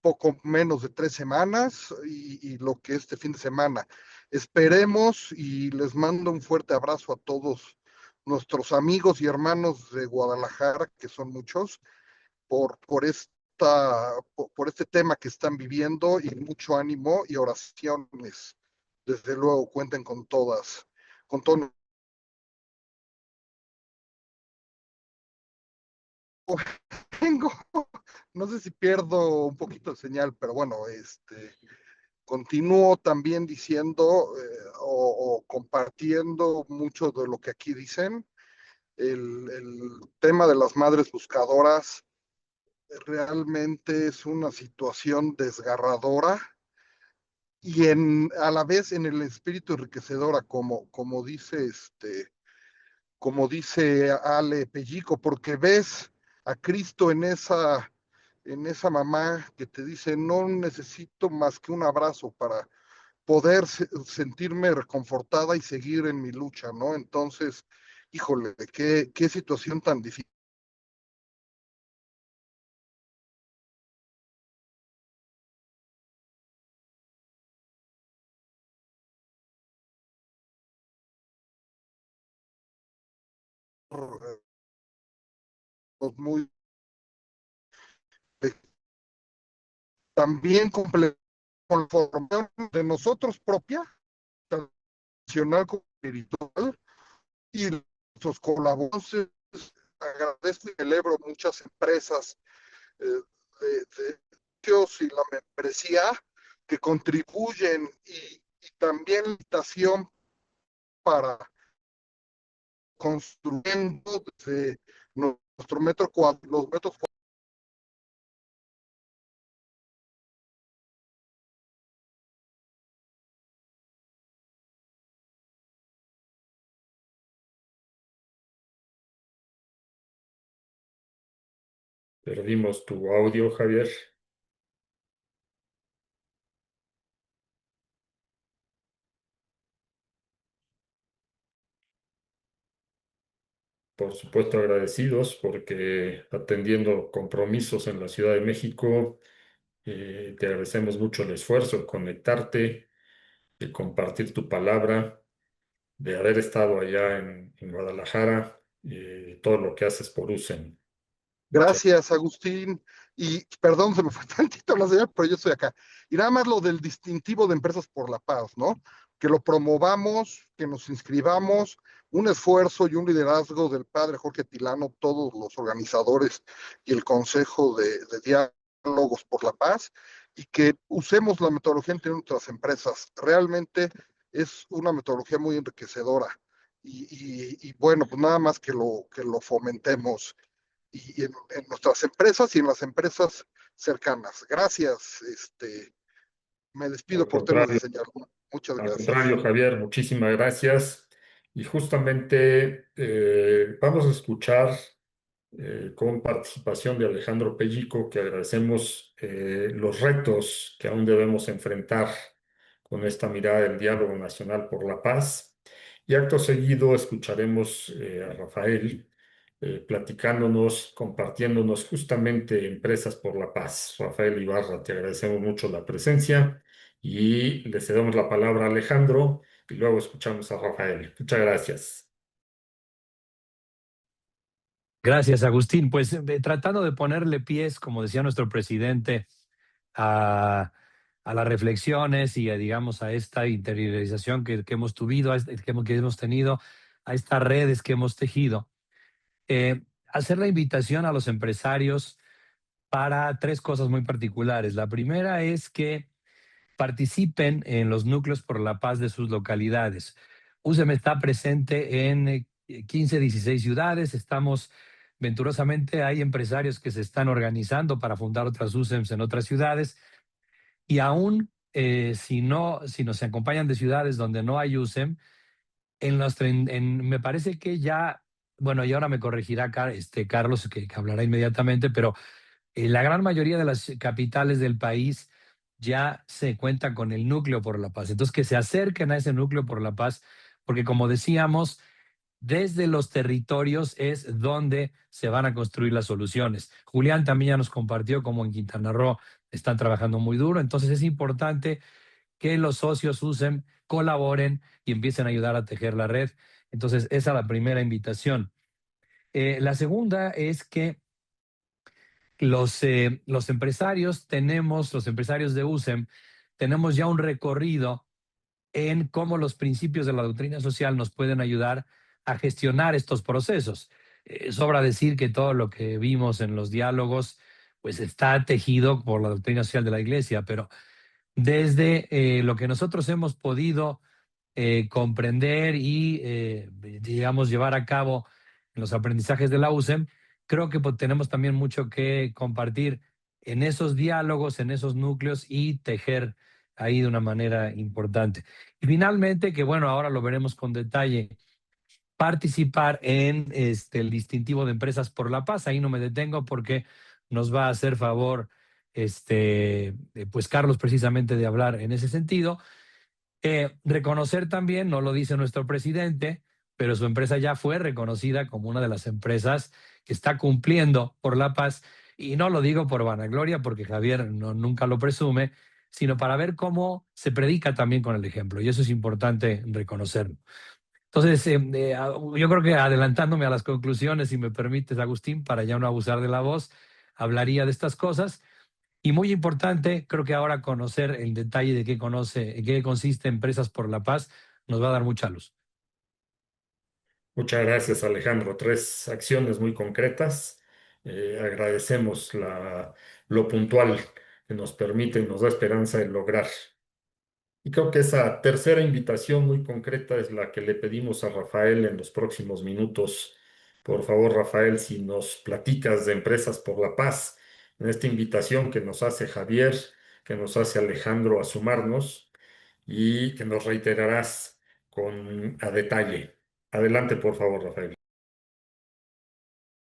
poco menos de 3 semanas y lo que este fin de semana. Esperemos y les mando un fuerte abrazo a todos nuestros amigos y hermanos de Guadalajara, que son muchos, por este tema que están viviendo y mucho ánimo y oraciones. Desde luego cuenten con todas, con todo. Tengo, no sé si pierdo un poquito de señal, pero bueno, continúo también diciendo o compartiendo mucho de lo que aquí dicen. El tema de las madres buscadoras realmente es una situación desgarradora y a la vez en el espíritu enriquecedora, como dice Ale Pellico, porque ves a Cristo en esa mamá que te dice, no necesito más que un abrazo para poder sentirme reconfortada y seguir en mi lucha, ¿no? Entonces, híjole, qué situación tan difícil. Muy, también con la formación de nosotros propia, tanto nacional como espiritual, y nuestros colaboradores. Agradezco y celebro muchas empresas de y la membresía que contribuyen y también la invitación para construyendo desde nuestro metro cuadrado, los metros Perdimos tu audio, Javier. Por supuesto, agradecidos porque atendiendo compromisos en la Ciudad de México, te agradecemos mucho el esfuerzo, conectarte, de compartir tu palabra, de haber estado allá en Guadalajara, todo lo que haces por USEM. Muchas Gracias, Agustín. Y perdón, se me fue tantito la señal, pero yo estoy acá. Y nada más lo del distintivo de Empresas por la Paz, ¿no? Que lo promovamos, que nos inscribamos, un esfuerzo y un liderazgo del padre Jorge Tilano, todos los organizadores y el Consejo de Diálogos por la Paz, y que usemos la metodología entre nuestras empresas. Realmente es una metodología muy enriquecedora. Y bueno, pues nada más que lo fomentemos y en nuestras empresas y en las empresas cercanas. Gracias. Me despido Al por temas de contrario, señal. Muchas al gracias. contrario, Javier, muchísimas gracias. Y justamente vamos a escuchar con participación de Alejandro Pellico, que agradecemos los retos que aún debemos enfrentar con esta mirada del diálogo nacional por la paz. Y acto seguido escucharemos a Rafael platicándonos, compartiéndonos justamente Empresas por la Paz. Rafael Ibarra, te agradecemos mucho la presencia y le cedemos la palabra a Alejandro y luego escuchamos a Rafael. Muchas gracias. Gracias, Agustín. Pues tratando de ponerle pies, como decía nuestro presidente, a las reflexiones y digamos, a esta interiorización que hemos tuvido, que hemos tenido, a estas redes que hemos tejido. Hacer la invitación a los empresarios para tres cosas muy particulares. La primera es que participen en los núcleos por la paz de sus localidades. USEM está presente en 15, 16 ciudades. Estamos venturosamente, hay empresarios que se están organizando para fundar otras USEMs en otras ciudades. Y aún si nos acompañan de ciudades donde no hay USEM, me parece que ya, bueno, y ahora me corregirá Carlos, que hablará inmediatamente, pero la gran mayoría de las capitales del país ya se cuenta con el núcleo por la paz. Entonces, que se acerquen a ese núcleo por la paz, porque como decíamos, desde los territorios es donde se van a construir las soluciones. Julián también ya nos compartió cómo en Quintana Roo están trabajando muy duro. Entonces, es importante que los socios usen, colaboren y empiecen a ayudar a tejer la red. Entonces, esa es la primera invitación. La segunda es que los empresarios los empresarios de USEM, tenemos ya un recorrido en cómo los principios de la doctrina social nos pueden ayudar a gestionar estos procesos. Sobra decir que todo lo que vimos en los diálogos, pues está tejido por la doctrina social de la Iglesia, pero desde lo que nosotros hemos podido comprender y, digamos, llevar a cabo en los aprendizajes de la USEM, creo que pues, tenemos también mucho que compartir en esos diálogos, en esos núcleos y tejer ahí de una manera importante. Y finalmente, que bueno, ahora lo veremos con detalle, participar en el distintivo de Empresas por la Paz. Ahí no me detengo porque nos va a hacer favor pues Carlos precisamente de hablar en ese sentido. Reconocer también, no lo dice nuestro presidente, pero su empresa ya fue reconocida como una de las empresas que está cumpliendo por la paz. Y no lo digo por vanagloria, porque Javier nunca lo presume, sino para ver cómo se predica también con el ejemplo. Y eso es importante reconocerlo. Entonces, yo creo que adelantándome a las conclusiones, si me permites, Agustín, para ya no abusar de la voz, hablaría de estas cosas. Y muy importante, creo que ahora conocer el detalle de en qué consiste Empresas por la Paz nos va a dar mucha luz. Muchas gracias, Alejandro. Tres acciones muy concretas. Agradecemos lo puntual que nos permite y nos da esperanza de lograr. Y creo que esa tercera invitación muy concreta es la que le pedimos a Rafael en los próximos minutos. Por favor, Rafael, si nos platicas de Empresas por la Paz, en esta invitación que nos hace Javier, que nos hace Alejandro a sumarnos y que nos reiterarás a detalle. Adelante, por favor, Rafael.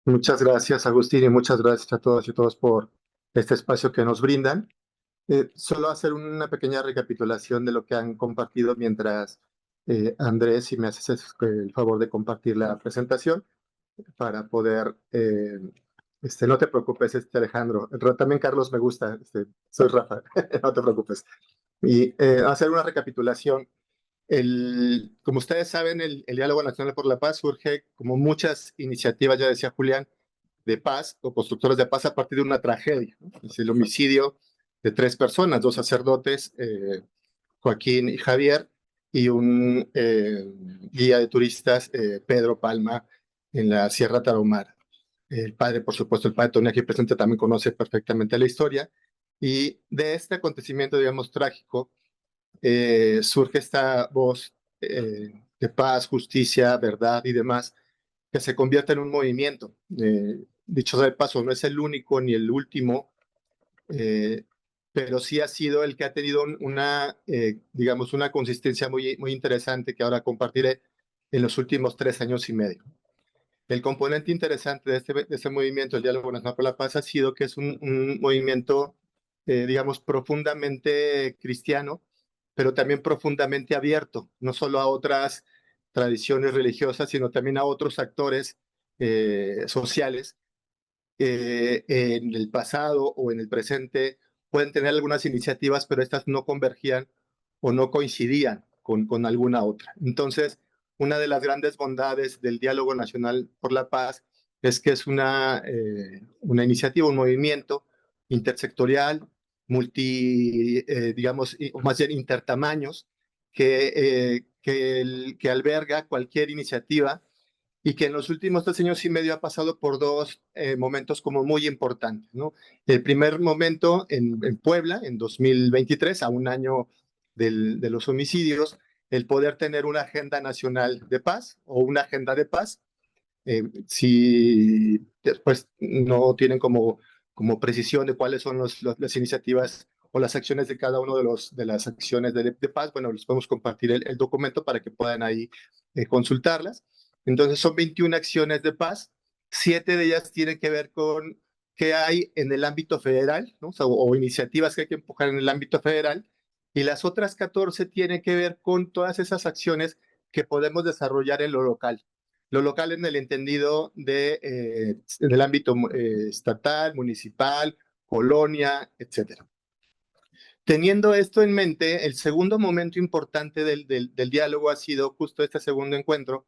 Muchas gracias, Agustín, y muchas gracias a todas y todos por este espacio que nos brindan. Solo hacer una pequeña recapitulación de lo que han compartido mientras Andrés, si me haces el favor de compartir la presentación para poder, no te preocupes, Alejandro. También Carlos me gusta, soy Rafa, no te preocupes. Y hacer una recapitulación. Como ustedes saben, el Diálogo Nacional por la Paz surge como muchas iniciativas, ya decía Julián, de paz o constructores de paz a partir de una tragedia, ¿no? Es el homicidio de 3 personas, 2 sacerdotes, Joaquín y Javier, y un guía de turistas, Pedro Palma, en la Sierra Tarahumara. El padre, por supuesto, el padre Tony aquí presente también conoce perfectamente la historia, y de este acontecimiento, digamos, trágico, surge esta voz de paz, justicia, verdad y demás, que se convierte en un movimiento. Dicho sea de paso, no es el único ni el último, eh, pero sí ha sido el que ha tenido digamos, una consistencia muy, muy interesante que ahora compartiré en los últimos 3 años y medio. El componente interesante de este movimiento, el Diálogo Nacional por la Paz, ha sido que es un movimiento, digamos, profundamente cristiano, pero también profundamente abierto, no solo a otras tradiciones religiosas, sino también a otros actores sociales en el pasado o en el presente pueden tener algunas iniciativas, pero estas no convergían o no coincidían con alguna otra. Entonces, una de las grandes bondades del Diálogo Nacional por la Paz es que es una iniciativa, un movimiento intersectorial, digamos, o más bien intertamaños, que alberga cualquier iniciativa y que en los últimos 3 años y medio ha pasado por dos momentos como muy importantes, ¿no? El primer momento en Puebla, en 2023, a un año de los homicidios, el poder tener una agenda nacional de paz o una agenda de paz. Si después no tienen como precisión de cuáles son las iniciativas o las acciones de cada uno de las acciones de paz, bueno, les podemos compartir el documento para que puedan ahí consultarlas. Entonces son 21 acciones de paz, 7 de ellas tienen que ver con qué hay en el ámbito federal, ¿no? O iniciativas que hay que empujar en el ámbito federal, y las otras 14 tienen que ver con todas esas acciones que podemos desarrollar en lo local. Lo local en el entendido del ámbito estatal, municipal, colonia, etcétera. Teniendo esto en mente, el segundo momento importante del diálogo ha sido justo este segundo encuentro,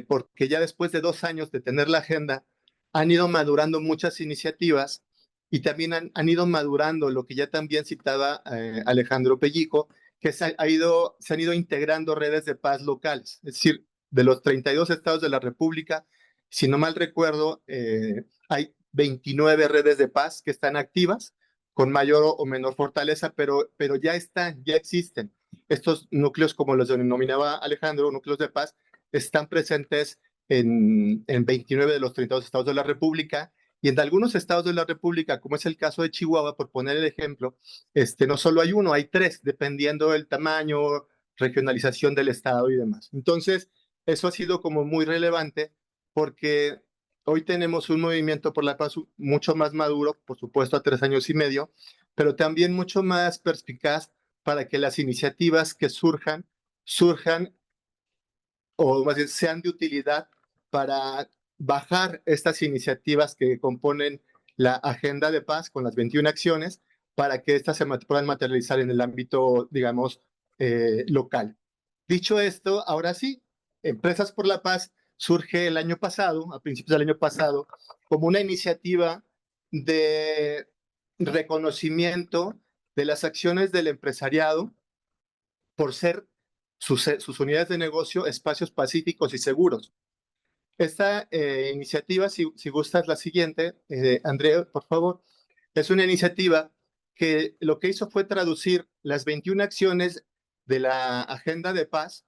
porque ya después de 2 años de tener la agenda, han ido madurando muchas iniciativas y también han ido madurando lo que ya también citaba Alejandro Pellico, que se han ido integrando redes de paz locales. Es decir, de los 32 estados de la República, si no mal recuerdo, hay 29 redes de paz que están activas, con mayor o menor fortaleza, pero ya están, ya existen. Estos núcleos, como los denominaba Alejandro, núcleos de paz, están presentes en 29 de los 32 estados de la República, y en algunos estados de la República, como es el caso de Chihuahua, por poner el ejemplo, no solo hay uno, hay 3, dependiendo del tamaño, regionalización del estado y demás. Entonces, eso ha sido como muy relevante porque hoy tenemos un movimiento por la paz mucho más maduro, por supuesto a 3 años y medio, pero también mucho más perspicaz para que las iniciativas que surjan o más bien sean de utilidad para bajar estas iniciativas que componen la agenda de paz con las 21 acciones para que éstas se puedan materializar en el ámbito, digamos, local. Dicho esto, ahora sí, Empresas por la Paz surge el año pasado, a principios del año pasado, como una iniciativa de reconocimiento de las acciones del empresariado por ser sus unidades de negocio espacios pacíficos y seguros. Esta iniciativa, si gustas la siguiente, Andrea, por favor, es una iniciativa que lo que hizo fue traducir las 21 acciones de la agenda de paz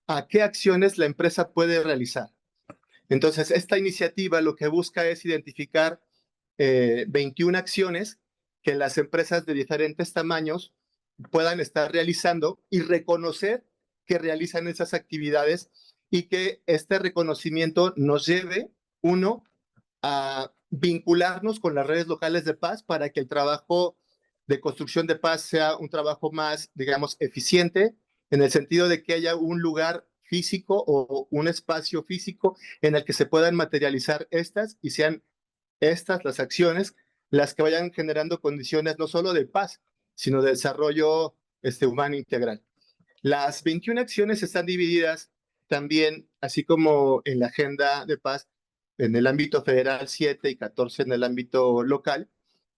a qué acciones la empresa puede realizar. Entonces, esta iniciativa lo que busca es identificar 21 acciones que las empresas de diferentes tamaños puedan estar realizando y reconocer que realizan esas actividades, y que este reconocimiento nos lleve, uno, a vincularnos con las redes locales de paz para que el trabajo de construcción de paz sea un trabajo más, digamos, eficiente, en el sentido de que haya un lugar físico o un espacio físico en el que se puedan materializar estas y sean estas las acciones las que vayan generando condiciones no solo de paz, sino de desarrollo humano integral. Las 21 acciones están divididas también, así como en la agenda de paz, en el ámbito federal 7 y 14 en el ámbito local.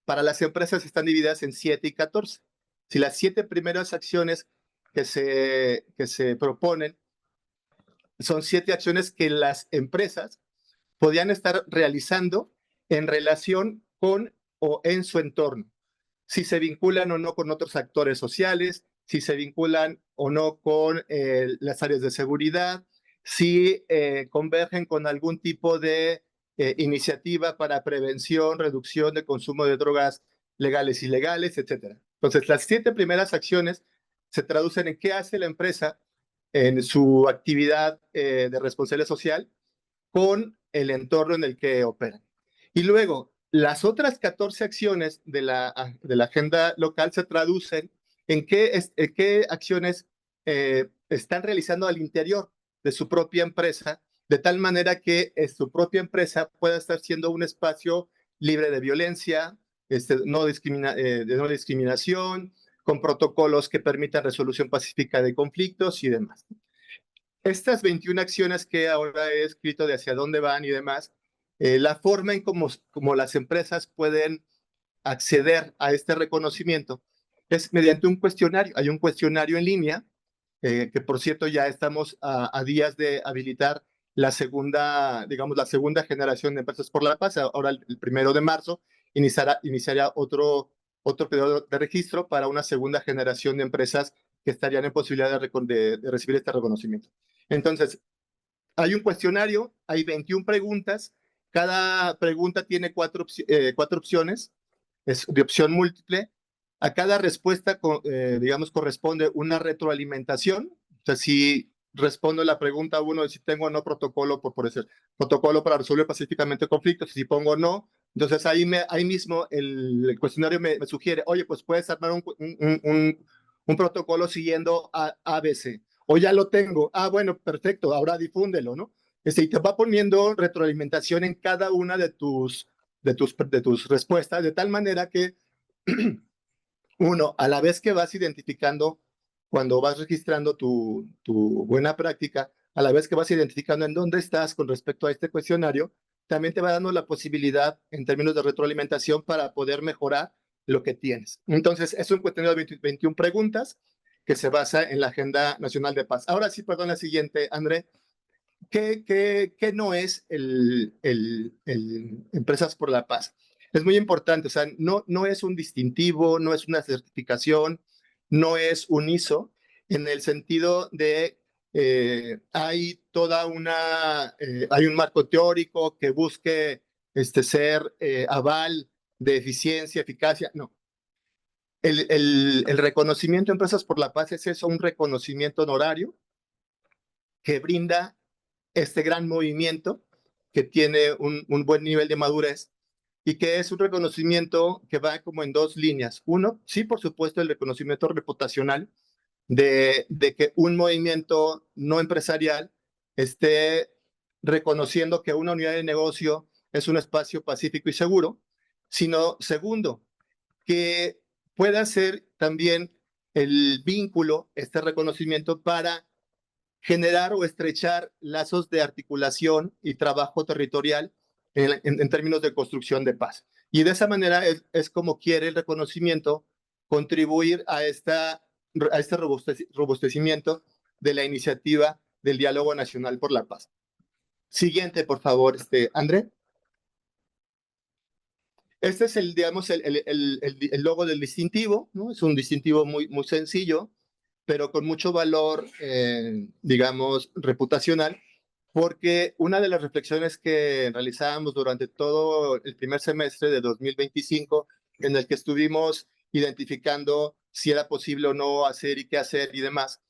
Para las empresas están divididas en 7 y 14. Si las 7 primeras acciones que se proponen son 7 acciones que las empresas podían estar realizando en relación con o en su entorno, si se vinculan o no con otros actores sociales, si se vinculan o no con las áreas de seguridad, si convergen con algún tipo de iniciativa para prevención, reducción de consumo de drogas legales y ilegales, etc. Entonces, las 7 primeras acciones se traducen en qué hace la empresa en su actividad de responsabilidad social con el entorno en el que operan. Y luego, las otras 14 acciones de la agenda local se traducen en qué acciones están realizando al interior de su propia empresa, de tal manera que su propia empresa pueda estar siendo un espacio libre de violencia, de no discriminación, con protocolos que permitan resolución pacífica de conflictos y demás. Estas 21 acciones que ahora he escrito de hacia dónde van y demás, la forma en cómo las empresas pueden acceder a este reconocimiento es mediante un cuestionario. Hay un cuestionario en línea, que por cierto ya estamos a días de habilitar la segunda, digamos, la segunda generación de Empresas por la Paz. Ahora el 1 de marzo iniciará otro periodo de registro para una segunda generación de empresas que estarían en posibilidad de recibir este reconocimiento. Entonces, hay un cuestionario, hay 21 preguntas, cada pregunta tiene 4 opciones, es de opción múltiple. A cada respuesta, digamos, corresponde una retroalimentación. O sea, si respondo la pregunta 1 de si tengo o no protocolo, por decir, protocolo para resolver pacíficamente conflictos, si pongo no, entonces ahí mismo el cuestionario me sugiere, oye, pues puedes armar un protocolo siguiendo ABC. O ya lo tengo. Ah, bueno, perfecto, ahora difúndelo, ¿no? Y te va poniendo retroalimentación en cada una de tus respuestas, de tal manera que uno, a la vez que vas identificando, cuando vas registrando tu buena práctica, a la vez que vas identificando en dónde estás con respecto a este cuestionario, también te va dando la posibilidad, en términos de retroalimentación, para poder mejorar lo que tienes. Entonces, es un cuestionario de 21 preguntas que se basa en la Agenda Nacional de Paz. Ahora sí, perdón, la siguiente, André. ¿Qué no es el Empresas por la Paz? Es muy importante, o sea, no es un distintivo, no es una certificación, no es un ISO, en el sentido de hay hay un marco teórico que busque ser aval de eficiencia, eficacia, no. El reconocimiento de Empresas por la Paz es eso, un reconocimiento honorario que brinda este gran movimiento que tiene un buen nivel de madurez y que es un reconocimiento que va como en 2 líneas. Uno, sí, por supuesto, el reconocimiento reputacional de que un movimiento no empresarial esté reconociendo que una unidad de negocio es un espacio pacífico y seguro, sino segundo, que pueda ser también el vínculo, este reconocimiento para generar o estrechar lazos de articulación y trabajo territorial en términos de construcción de paz. Y de esa manera es como quiere el reconocimiento contribuir a este robustecimiento de la iniciativa del Diálogo Nacional por la Paz. Siguiente, por favor, André. Este es digamos, el logo del distintivo, ¿no? Es un distintivo muy, muy sencillo, pero con mucho valor, digamos, reputacional, porque una de las reflexiones que realizábamos durante todo el primer semestre de 2025, en el que estuvimos identificando si era posible o no hacer y qué hacer y demás,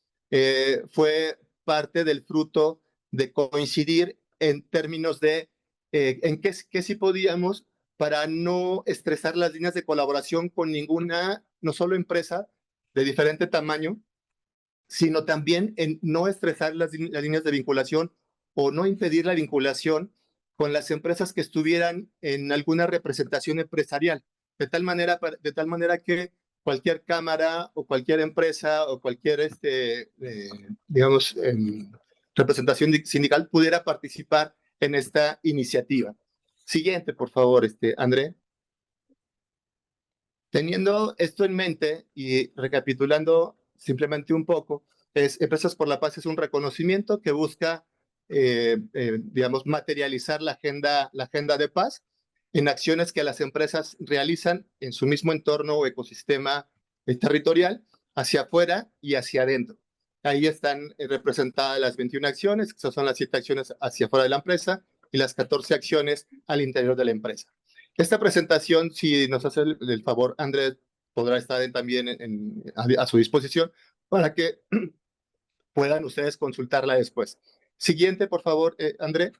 fue parte del fruto de coincidir en términos de en qué sí podíamos para no estresar las líneas de colaboración con ninguna, no solo empresa de diferente tamaño, sino también en no estresar las líneas de vinculación o no impedir la vinculación con las empresas que estuvieran en alguna representación empresarial, de tal manera que cualquier cámara o cualquier empresa o cualquier, digamos, representación sindical pudiera participar en esta iniciativa. Siguiente, por favor, André. Teniendo esto en mente y recapitulando simplemente un poco, Empresas por la Paz es un reconocimiento que busca, digamos, materializar la agenda de paz en acciones que las empresas realizan en su mismo entorno o ecosistema territorial, hacia afuera y hacia adentro. Ahí están representadas las 21 acciones, que son las 7 acciones hacia afuera de la empresa y las 14 acciones al interior de la empresa. Esta presentación, si nos hace el favor, Andrés, podrá estar también a su disposición para que puedan ustedes consultarla después. Siguiente, por favor, André.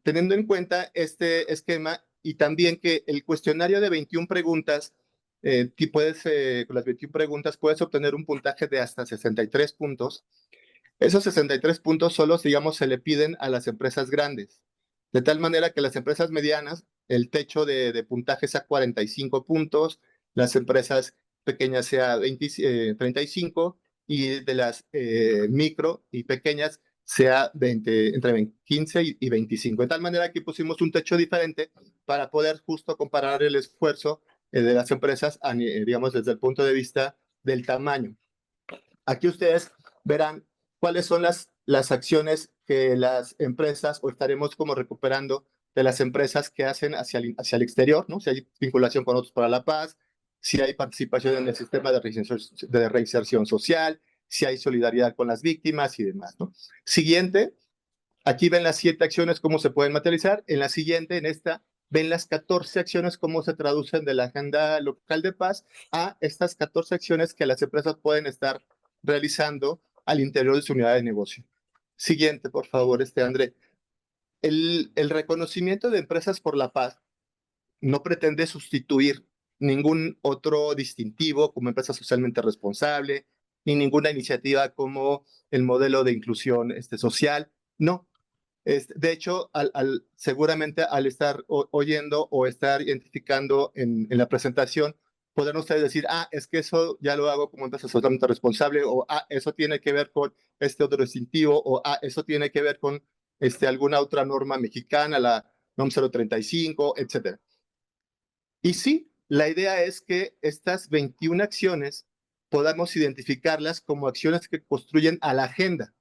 Teniendo en cuenta este esquema y también que el cuestionario de 21 preguntas, con las 21 preguntas puedes obtener un puntaje de hasta 63 puntos. Esos 63 puntos solo, digamos, se le piden a las empresas grandes, de tal manera que las empresas medianas, el techo de puntaje sea 45 puntos, las empresas pequeñas sea 35 y de las micro y pequeñas sea entre 15 y 25. De tal manera que pusimos un techo diferente para poder justo comparar el esfuerzo de las empresas, digamos, desde el punto de vista del tamaño. Aquí ustedes verán cuáles son las acciones que las empresas o estaremos como recuperando de las empresas que hacen hacia el exterior, ¿no? Si hay vinculación con otros para la paz, si hay participación en el sistema de reinserción social, si hay solidaridad con las víctimas y demás, ¿no? Siguiente, aquí ven las 7 acciones, cómo se pueden materializar. En la siguiente, en esta, ven las 14 acciones, cómo se traducen de la agenda local de paz a estas 14 acciones que las empresas pueden estar realizando al interior de su unidad de negocio. Siguiente, por favor, André. El reconocimiento de Empresas por la Paz no pretende sustituir ningún otro distintivo como empresa socialmente responsable, ni ninguna iniciativa como el modelo de inclusión social. No. De hecho, seguramente al estar oyendo o estar identificando en la presentación, podrán ustedes decir, es que eso ya lo hago como empresa socialmente responsable, o eso tiene que ver con este otro distintivo, o eso tiene que ver con alguna otra norma mexicana, la NOM 035, etcétera. Y sí, la idea es que estas 21 acciones podamos identificarlas como acciones que construyen a la agenda.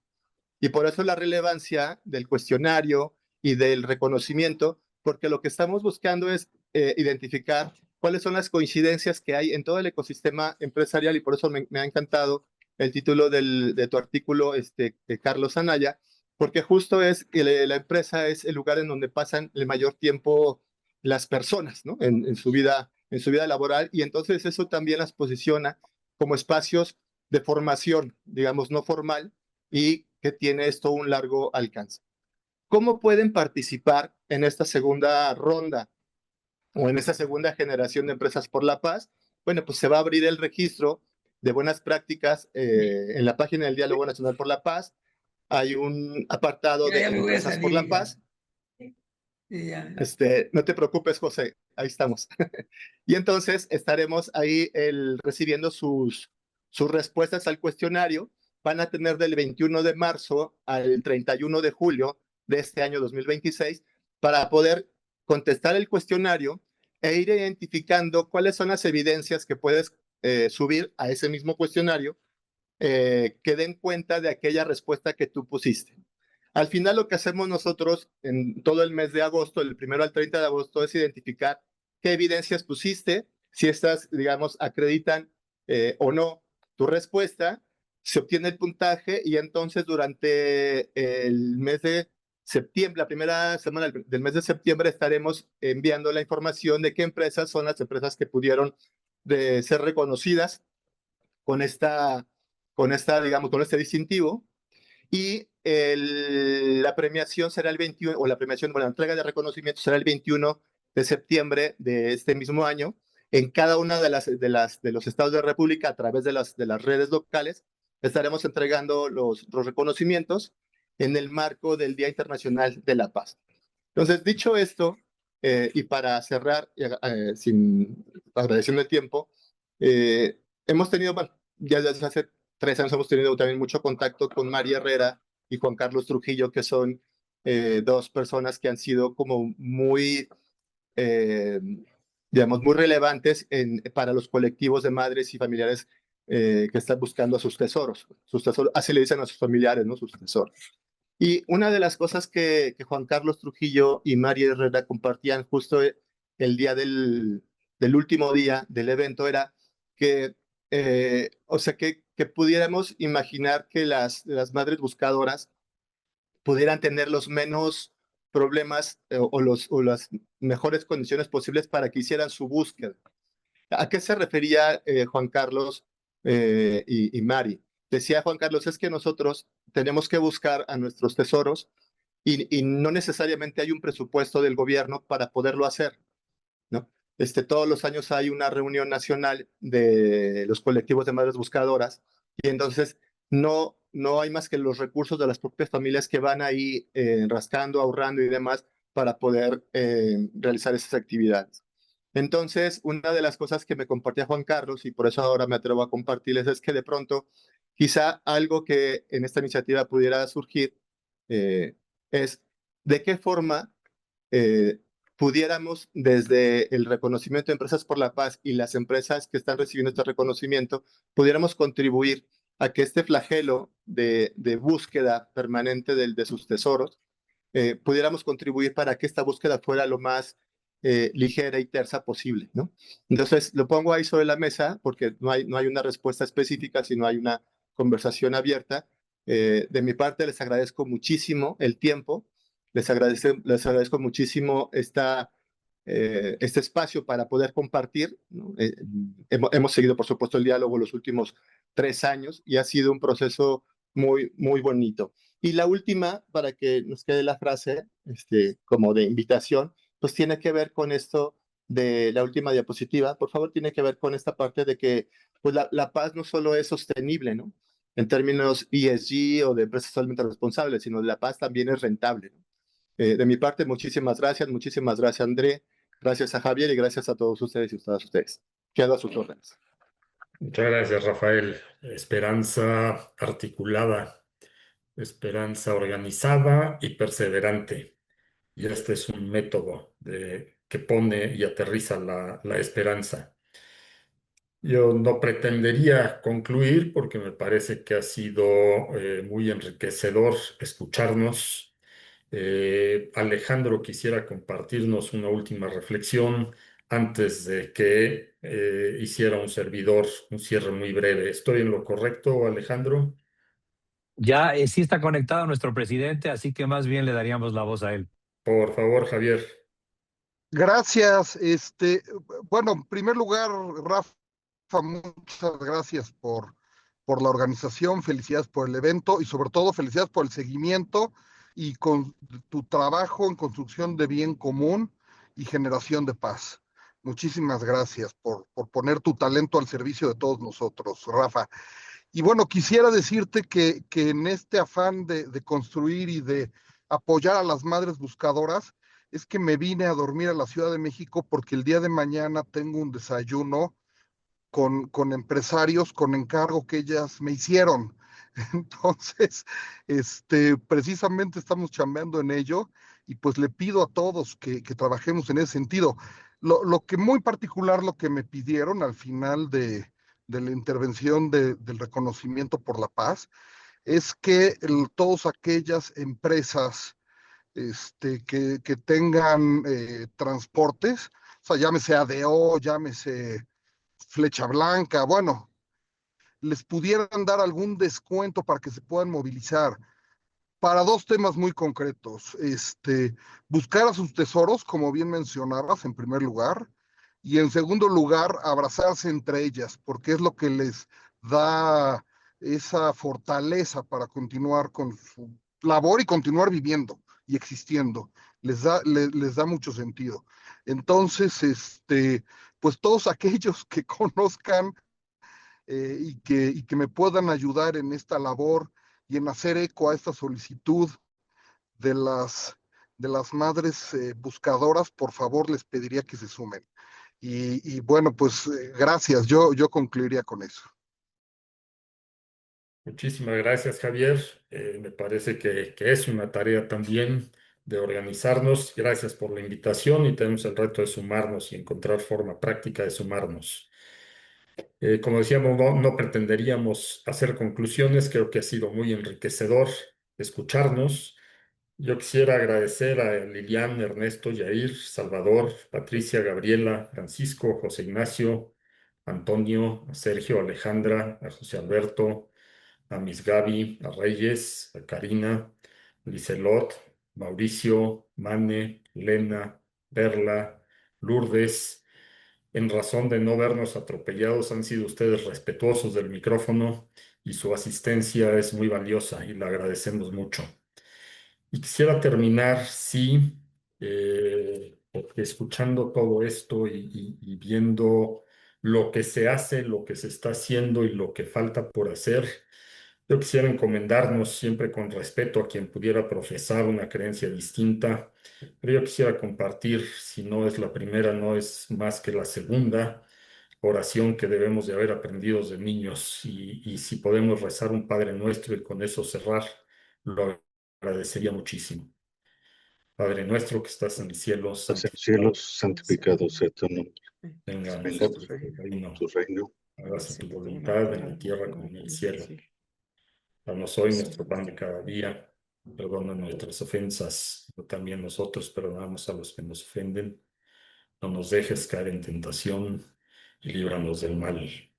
Y por eso la relevancia del cuestionario y del reconocimiento, porque lo que estamos buscando es identificar cuáles son las coincidencias que hay en todo el ecosistema empresarial, y por eso me ha encantado el título de tu artículo, Carlos Anaya, porque justo es que la empresa es el lugar en donde pasan el mayor tiempo las personas, ¿no? En su vida laboral, y entonces eso también las posiciona como espacios de formación, digamos, no formal, y que tiene esto un largo alcance. ¿Cómo pueden participar en esta segunda ronda o en esta segunda generación de Empresas por la Paz? Bueno, pues se va a abrir el registro de buenas prácticas en la página del Diálogo Nacional por la Paz. Hay un apartado de Empresas por la Paz. No te preocupes, José, ahí estamos. Y entonces estaremos ahí recibiendo sus respuestas al cuestionario. Van a tener del 21 de marzo al 31 de julio de este año 2026 para poder contestar el cuestionario e ir identificando cuáles son las evidencias que puedes subir a ese mismo cuestionario que den cuenta de aquella respuesta que tú pusiste. Al final lo que hacemos nosotros en todo el mes de agosto, del 1 al 30 de agosto, es identificar qué evidencias pusiste, si estas, digamos, acreditan o no tu respuesta, se obtiene el puntaje y entonces durante el mes de septiembre, la primera semana del mes de septiembre, estaremos enviando la información de qué empresas son las empresas que pudieron ser reconocidas con digamos, con este distintivo. Y la premiación será el 21, o la premiación, bueno, la entrega de reconocimiento será el 21 de septiembre de este mismo año, en cada una de los estados de la República, a través de las redes locales. Estaremos entregando los reconocimientos en el marco del Día Internacional de la Paz. Entonces, dicho esto, y para cerrar, agradeciendo el tiempo, hemos tenido, bueno, ya desde hace 3 años hemos tenido también mucho contacto con María Herrera y Juan Carlos Trujillo, que son dos personas que han sido como muy, eh, digamos, muy relevantes para los colectivos de madres y familiares que están buscando a sus tesoros. Así le dicen a sus familiares, ¿no? Sus tesoros. Y una de las cosas que Juan Carlos Trujillo y María Herrera compartían justo el día del último día del evento era que, o sea, que pudiéramos imaginar que las madres buscadoras pudieran tener los menos problemas o las mejores condiciones posibles para que hicieran su búsqueda. ¿A qué se refería Juan Carlos y Mari? Decía Juan Carlos, es que nosotros tenemos que buscar a nuestros tesoros y no necesariamente hay un presupuesto del gobierno para poderlo hacer, ¿no? Todos los años hay una reunión nacional de los colectivos de madres buscadoras y entonces no hay más que los recursos de las propias familias que van ahí rascando, ahorrando y demás para poder realizar esas actividades. Entonces, una de las cosas que me compartía Juan Carlos, y por eso ahora me atrevo a compartirles, es que de pronto quizá algo que en esta iniciativa pudiera surgir es de qué forma eh, pudiéramos, desde el reconocimiento de Empresas por la Paz y las empresas que están recibiendo este reconocimiento, pudiéramos contribuir a que este flagelo de búsqueda permanente de sus tesoros, pudiéramos contribuir para que esta búsqueda fuera lo más ligera y tersa posible, ¿no? Entonces, lo pongo ahí sobre la mesa porque no hay una respuesta específica, sino hay una conversación abierta. De mi parte, les agradezco muchísimo el tiempo, les agradezco muchísimo este espacio para poder compartir, ¿no? Hemos seguido, por supuesto, el diálogo los últimos 3 años y ha sido un proceso muy, muy bonito. Y la última, para que nos quede la frase como de invitación, pues tiene que ver con esto de la última diapositiva. Por favor, tiene que ver con esta parte de que pues la paz no solo es sostenible, ¿no? En términos ESG o de empresas socialmente responsables, sino la paz también es rentable, ¿no? De mi parte, muchísimas gracias, André, gracias a Javier y gracias a todos ustedes y todas ustedes. Quedo a sus órdenes. Muchas gracias, Rafael. Esperanza articulada, esperanza organizada y perseverante. Y este es un método que pone y aterriza la esperanza. Yo no pretendería concluir porque me parece que ha sido muy enriquecedor escucharnos. Alejandro quisiera compartirnos una última reflexión antes de que hiciera un servidor un cierre muy breve. ¿Estoy en lo correcto, Alejandro? Ya sí está conectado nuestro presidente, así que más bien le daríamos la voz a él. Por favor, Javier. Gracias. Bueno, en primer lugar, Rafa, muchas gracias por la organización, felicidades por el evento y sobre todo felicidades por el seguimiento y con tu trabajo en construcción de bien común y generación de paz. Muchísimas gracias por poner tu talento al servicio de todos nosotros, Rafa. Y bueno, quisiera decirte que en este afán de construir y de apoyar a las madres buscadoras, es que me vine a dormir a la Ciudad de México porque el día de mañana tengo un desayuno con empresarios con encargo que ellas me hicieron. Entonces, precisamente estamos chambeando en ello y pues le pido a todos que trabajemos en ese sentido. Lo que muy particular, lo que me pidieron al final de la intervención del reconocimiento por la paz, es que todas aquellas empresas que tengan transportes, o sea, llámese ADO, llámese Flecha Blanca, bueno, les pudieran dar algún descuento para que se puedan movilizar para dos temas muy concretos. Buscar a sus tesoros, como bien mencionabas, en primer lugar, y en segundo lugar, abrazarse entre ellas, porque es lo que les da esa fortaleza para continuar con su labor y continuar viviendo y existiendo. Les da mucho sentido. Entonces, pues todos aquellos que conozcan y que me puedan ayudar en esta labor y en hacer eco a esta solicitud de de las madres buscadoras, por favor les pediría que se sumen. Y bueno, pues gracias, yo concluiría con eso. Muchísimas gracias, Javier. Me parece que es una tarea también de organizarnos. Gracias por la invitación y tenemos el reto de sumarnos y encontrar forma práctica de sumarnos. Como decíamos, no pretenderíamos hacer conclusiones. Creo que ha sido muy enriquecedor escucharnos. Yo quisiera agradecer a Lilian, Ernesto, Yair, Salvador, Patricia, Gabriela, Francisco, José Ignacio, Antonio, a Sergio, Alejandra, a José Alberto, a Miss Gaby, a Reyes, a Karina, Licelot, Mauricio, Mane, Lena, Perla, Lourdes. En razón de no vernos atropellados, han sido ustedes respetuosos del micrófono y su asistencia es muy valiosa y la agradecemos mucho. Y quisiera terminar, sí, porque escuchando todo esto y viendo lo que se hace, lo que se está haciendo y lo que falta por hacer, yo quisiera encomendarnos siempre con respeto a quien pudiera profesar una creencia distinta, pero yo quisiera compartir, si no es la primera, no es más que la segunda oración que debemos de haber aprendido de niños y si podemos rezar un Padre Nuestro y con eso cerrar, lo agradecería muchísimo. Padre nuestro que estás en el cielo, Estás en santificado cielos, santificado sea tu nombre. venga a Venga nosotros tu reino, tu reino. hágase tu voluntad en la tierra como en el cielo. Danos hoy nuestro pan de cada día, perdona nuestras ofensas, también nosotros perdonamos a los que nos ofenden. No nos dejes caer en tentación y líbranos del mal. En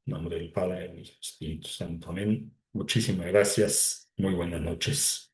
nombre del Padre y del Espíritu Santo. Amén. Muchísimas gracias. Muy buenas noches.